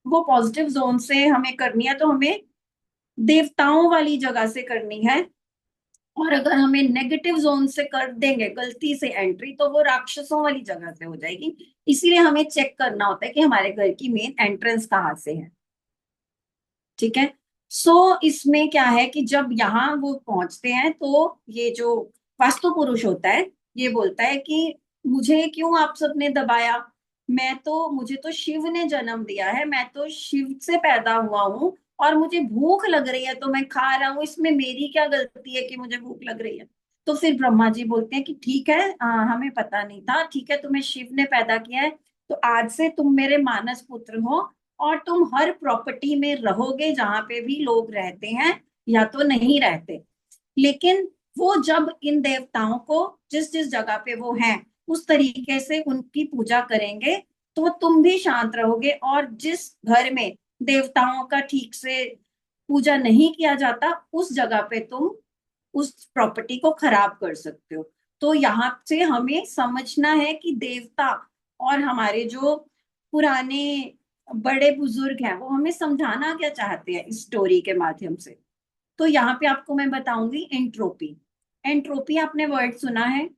S1: वो पॉजिटिव जोन से हमें करनी है, तो हमें देवताओं वाली जगह से करनी है, और अगर हमें नेगेटिव जोन से कर देंगे गलती से एंट्री, तो वो राक्षसों वाली जगह से हो जाएगी। इसीलिए हमें चेक करना होता है कि हमारे घर की मेन एंट्रेंस कहाँ से है। ठीक है। सो इसमें क्या है कि जब यहाँ वो पहुंचते हैं तो ये जो वास्तु पुरुष होता है ये बोलता है कि मुझे क्यों आप सबने दबाया, मुझे तो शिव ने जन्म दिया है, मैं तो शिव से पैदा हुआ हूँ, और मुझे भूख लग रही है तो मैं खा रहा हूँ, इसमें मेरी क्या गलती है कि मुझे भूख लग रही है। तो फिर ब्रह्मा जी बोलते हैं कि ठीक है, हमें पता नहीं था, ठीक है, तुम्हें शिव ने पैदा किया है, तो आज से तुम मेरे मानस पुत्र हो, और तुम हर प्रॉपर्टी में रहोगे जहां पे भी लोग रहते हैं या तो नहीं रहते। लेकिन वो जब इन देवताओं को जिस जिस जगह पे वो हैं उस तरीके से उनकी पूजा करेंगे, तो तुम भी शांत रहोगे, और जिस घर में देवताओं का ठीक से पूजा नहीं किया जाता उस जगह पे तुम उस प्रॉपर्टी को खराब कर सकते हो। तो यहाँ से हमें समझना है कि देवता और हमारे जो पुराने बड़े बुजुर्ग हैं वो हमें समझाना क्या चाहते हैं इस स्टोरी के माध्यम से। तो यहाँ पे आपको मैं बताऊंगी एंट्रोपी। एंट्रोपी आपने वर्ड सुना है?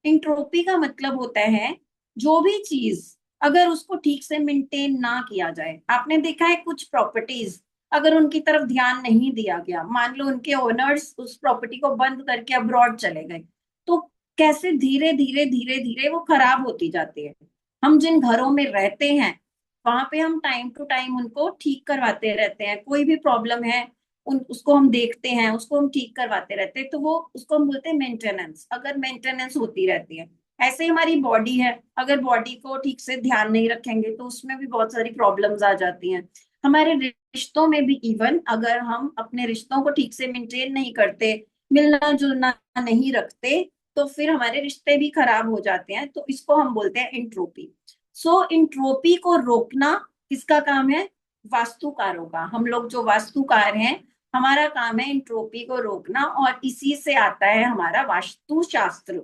S1: इंट्रोपी का मतलब होता है जो भी चीज अगर उसको ठीक से मेंटेन ना किया जाए, आपने देखा है कुछ प्रॉपर्टीज अगर उनकी तरफ ध्यान नहीं दिया गया, मान लो उनके ओनर्स उस प्रॉपर्टी को बंद करके अब्रॉड चले गए, तो कैसे धीरे धीरे धीरे धीरे वो खराब होती जाती है। हम जिन घरों में रहते हैं वहां पे हम टाइम टू टाइम उनको ठीक करवाते रहते हैं, कोई भी प्रॉब्लम है उसको हम देखते हैं, उसको हम ठीक करवाते रहते हैं, तो वो उसको हम बोलते हैं मेंटेनेंस। अगर मेंटेनेंस होती रहती है, ऐसे ही हमारी बॉडी है, अगर बॉडी को ठीक से ध्यान नहीं रखेंगे तो उसमें भी बहुत सारी प्रॉब्लम्स आ जाती हैं। हमारे रिश्तों में भी इवन अगर हम अपने रिश्तों को ठीक से मेंटेन नहीं करते, मिलना जुलना नहीं रखते, तो फिर हमारे रिश्ते भी खराब हो जाते हैं। तो इसको हम बोलते हैं इंट्रोपी। सो इंट्रोपी को रोकना किसका काम है? वास्तुकारों का। हम लोग जो वास्तुकार हैं हमारा काम है इंट्रोपी को रोकना, और इसी से आता है हमारा वास्तुशास्त्र।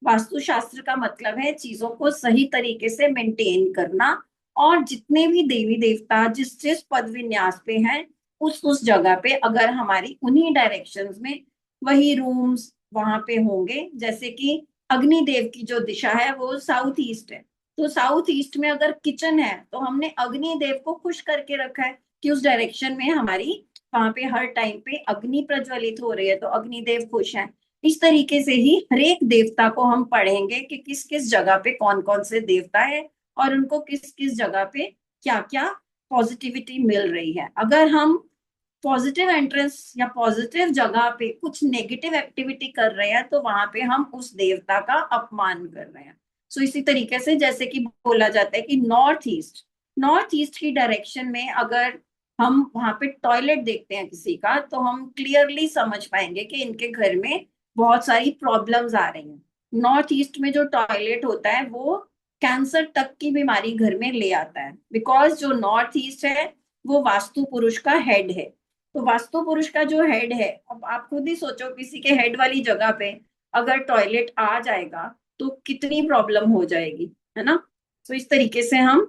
S1: वास्तुशास्त्र का मतलब है चीजों को सही तरीके से मेंटेन करना, और जितने भी देवी देवता जिस जिस पद विन्यास पे हैं उस जगह पे अगर हमारी उन्हीं डायरेक्शंस में वही रूम्स वहां पे होंगे, जैसे कि अग्निदेव की जो दिशा है वो साउथ ईस्ट है, तो साउथ ईस्ट में अगर किचन है तो हमने अग्निदेव को खुश करके रखा है कि उस डायरेक्शन में हमारी वहां पे हर टाइम पे अग्नि प्रज्वलित हो रही है, तो अग्निदेव खुश हैं। इस तरीके से ही हर एक देवता को हम पढ़ेंगे कि किस किस जगह पे कौन कौन से देवता है, और उनको किस किस जगह पे क्या क्या पॉजिटिविटी मिल रही है। अगर हम पॉजिटिव एंट्रेंस या पॉजिटिव जगह पे कुछ नेगेटिव एक्टिविटी कर रहे हैं तो वहां पे हम उस देवता का अपमान कर रहे हैं। सो इसी तरीके से जैसे कि बोला जाता है कि नॉर्थ ईस्ट की डायरेक्शन में अगर हम वहां पे टॉयलेट देखते हैं किसी का, तो हम क्लियरली समझ पाएंगे कि इनके घर में बहुत सारी प्रॉब्लम्स आ रही हैं। नॉर्थ ईस्ट में जो टॉयलेट होता है वो कैंसर तक की बीमारी घर में ले आता है, बिकॉज जो नॉर्थ ईस्ट है वो वास्तु पुरुष का हेड है। तो वास्तु पुरुष का जो हेड है, अब आप खुद ही सोचो किसी के हेड वाली जगह पे अगर टॉयलेट आ जाएगा तो कितनी प्रॉब्लम हो जाएगी, है ना। तो इस तरीके से हम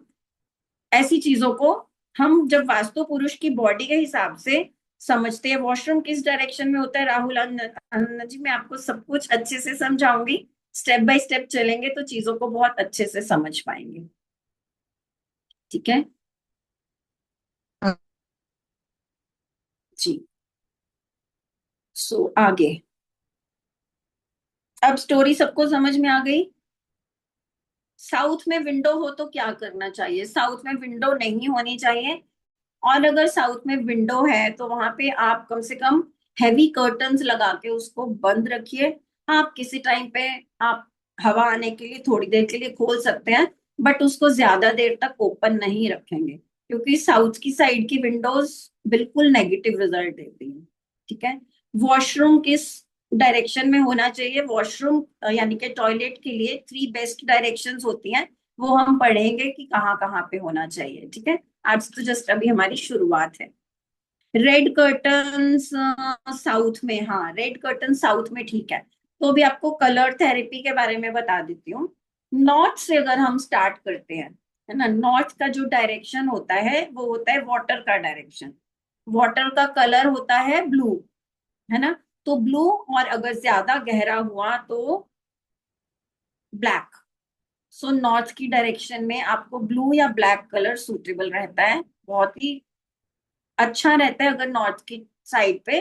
S1: ऐसी चीजों को हम जब वास्तु पुरुष की बॉडी के हिसाब से समझते हैं, वॉशरूम किस डायरेक्शन में होता है, राहुल आनंद जी मैं आपको सब कुछ अच्छे से समझाऊंगी, स्टेप बाय स्टेप चलेंगे तो चीजों को बहुत अच्छे से समझ पाएंगे, ठीक है जी। सो आगे, अब स्टोरी सबको समझ में आ गई। साउथ में विंडो हो तो क्या करना चाहिए, साउथ में विंडो नहीं होनी चाहिए, और अगर साउथ में विंडो है तो वहां पे आप कम से कम हैवी कर्टन्स लगा के उसको बंद रखिए। आप किसी टाइम पे आप हवा आने के लिए थोड़ी देर के लिए खोल सकते हैं, बट उसको ज्यादा देर तक ओपन नहीं रखेंगे, क्योंकि साउथ की साइड की विंडोज बिल्कुल नेगेटिव रिजल्ट देती हैं, ठीक है। वॉशरूम किस डायरेक्शन में होना चाहिए, वॉशरूम यानी कि टॉयलेट के लिए 3 बेस्ट डायरेक्शंस होती हैं, वो हम पढ़ेंगे कि कहाँ कहाँ पे होना चाहिए, ठीक है। आज तो जस्ट अभी हमारी शुरुआत है। रेड कर्टन्स साउथ में, हाँ रेड कर्टन साउथ में ठीक है। तो अभी आपको कलर थेरेपी के बारे में बता देती हूँ। नॉर्थ से अगर हम स्टार्ट करते हैं, है ना, नॉर्थ का जो डायरेक्शन होता है वो होता है वाटर का डायरेक्शन। वाटर का कलर होता है ब्लू, है ना। तो ब्लू, और अगर ज्यादा गहरा हुआ तो ब्लैक। सो नॉर्थ की डायरेक्शन में आपको ब्लू या ब्लैक कलर सूटेबल रहता है, बहुत ही अच्छा रहता है अगर नॉर्थ की साइड पे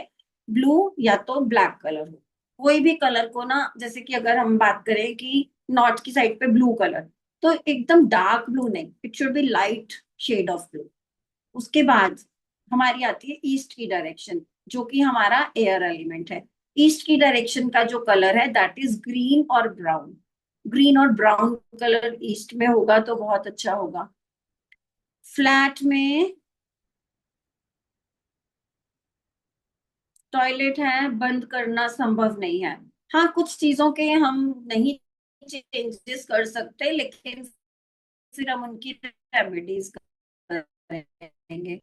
S1: ब्लू या तो ब्लैक कलर हो। कोई भी कलर को ना, जैसे कि अगर हम बात करें कि नॉर्थ की साइड पे ब्लू कलर, तो एकदम डार्क ब्लू नहीं, it should be light shade of blue. उसके बाद हमारी आती है ईस्ट की डायरेक्शन, जो कि हमारा एयर एलिमेंट है। ईस्ट की डायरेक्शन का जो कलर है दैट इज ग्रीन और ब्राउन। ग्रीन और ब्राउन कलर ईस्ट में होगा तो बहुत अच्छा होगा। फ्लैट में टॉयलेट है, बंद करना संभव नहीं है। हाँ कुछ चीजों के हम नहीं चेंजेस कर सकते, लेकिन फिर हम उनकी रेमेडीज करेंगे।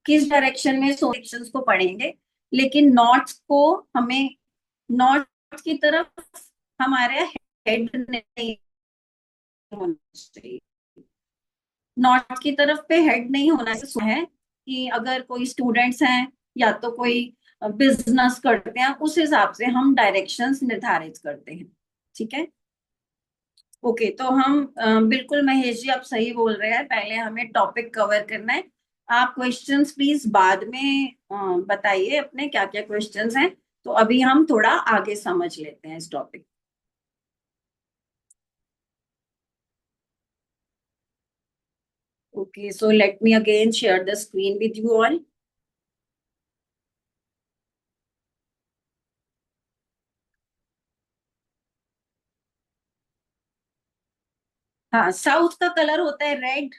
S1: किस डायरेक्शन में डायरेक्शंस को पढ़ेंगे, लेकिन नॉर्थ को हमें, नॉर्थ की तरफ हमारे हेड नहीं होना चाहिए। नॉर्थ की तरफ पे हेड नहीं होना है कि अगर कोई स्टूडेंट्स हैं या तो कोई बिजनेस करते हैं, उस हिसाब से हम डायरेक्शंस निर्धारित करते हैं, ठीक है। ओके, तो हम बिल्कुल महेश जी आप सही बोल रहे हैं, पहले हमें टॉपिक कवर करना है। आप क्वेश्चंस प्लीज बाद में बताइए अपने क्या क्या क्वेश्चंस हैं, तो अभी हम थोड़ा आगे समझ लेते हैं इस topic. Okay, so let me again share the screen with you all. हाँ, साउथ का कलर होता है रेड,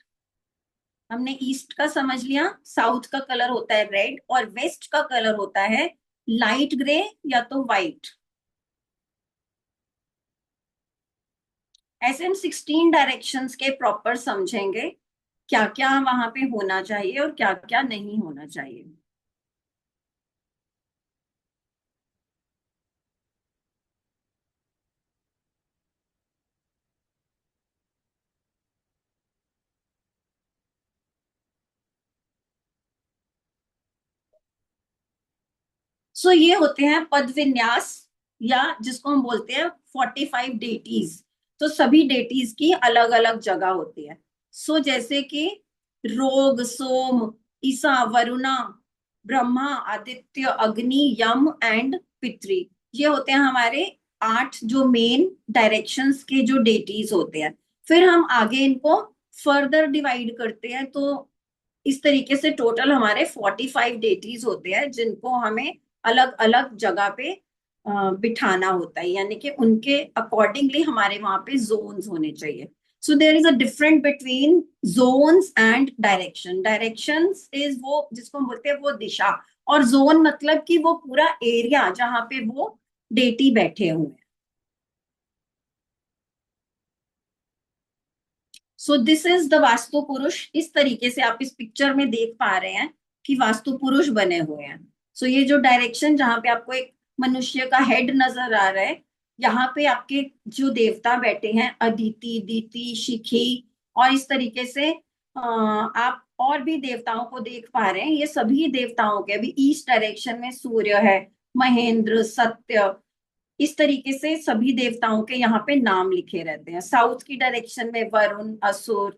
S1: हमने ईस्ट का समझ लिया। साउथ का कलर होता है रेड, और वेस्ट का कलर होता है लाइट ग्रे या तो व्हाइट। ऐसे हम 16 डायरेक्शंस के प्रॉपर समझेंगे, क्या क्या वहां पे होना चाहिए और क्या क्या नहीं होना चाहिए। सो ये होते हैं पद विन्यास, या जिसको हम बोलते हैं 45 डेटीज। तो सभी डेटीज की अलग अलग जगह होती है। सो जैसे कि रोग, सोम, ईसा, वरुणा, ब्रह्मा, आदित्य, अग्नि, यम एंड पितृ, ये होते हैं हमारे 8 जो मेन डायरेक्शंस के जो डेटीज होते हैं। फिर हम आगे इनको फर्दर डिवाइड करते हैं, तो इस तरीके से टोटल हमारे 45 डेटीज होते हैं, जिनको हमें अलग अलग जगह पे बिठाना होता है, यानी कि उनके अकॉर्डिंगली हमारे वहां पे जोन्स होने चाहिए। So there is a different between zones and direction. Directions is वो जिसको हम बोलते हैं वो दिशा, और जोन मतलब कि वो पूरा एरिया जहां पे वो डेटी बैठे हुए हैं। So this is the vastu पुरुष। इस तरीके से आप इस पिक्चर में देख पा रहे हैं कि वास्तु पुरुष बने हुए हैं। सो ये जो डायरेक्शन जहां पे आपको एक मनुष्य का हेड नजर आ रहा है, यहाँ पे आपके जो देवता बैठे हैं अदिति, दीति, शिखी, और इस तरीके से आप और भी देवताओं को देख पा रहे हैं। ये सभी देवताओं के अभी ईस्ट डायरेक्शन में सूर्य है, महेंद्र, सत्य, इस तरीके से सभी देवताओं के यहाँ पे नाम लिखे रहते हैं। साउथ की डायरेक्शन में वरुण, असुर,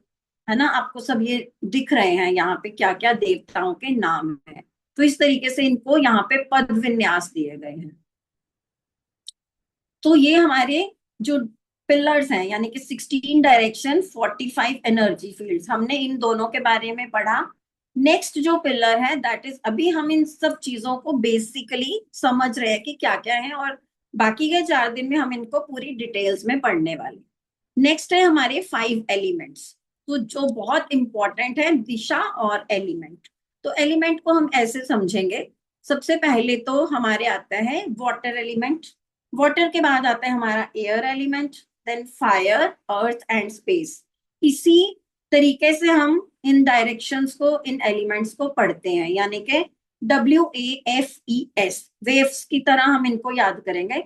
S1: है ना, आपको सब ये दिख रहे हैं यहाँ पे क्या क्या देवताओं के नाम है। तो इस तरीके से इनको यहाँ पे पद विन्यास दिए गए हैं। तो ये हमारे जो पिलर्स हैं, यानी कि 16 डायरेक्शन, 45 एनर्जी फील्ड्स, हमने इन दोनों के बारे में पढ़ा। नेक्स्ट जो पिलर है दैट इज, अभी हम इन सब चीजों को बेसिकली समझ रहे हैं कि क्या क्या है, और बाकी के 4 दिन में हम इनको पूरी डिटेल्स में पढ़ने वाले। नेक्स्ट है हमारे 5 एलिमेंट्स, तो जो बहुत इंपॉर्टेंट है, दिशा और एलिमेंट। तो एलिमेंट को हम ऐसे समझेंगे, सबसे पहले तो हमारे आता है वाटर एलिमेंट, वाटर के बाद आता है हमारा air element, then fire, earth and space. इसी तरीके से हम इन डायरेक्शंस को, इन एलिमेंट्स को पढ़ते हैं, यानी कि WAFES, वेव्स की तरह हम इनको याद करेंगे।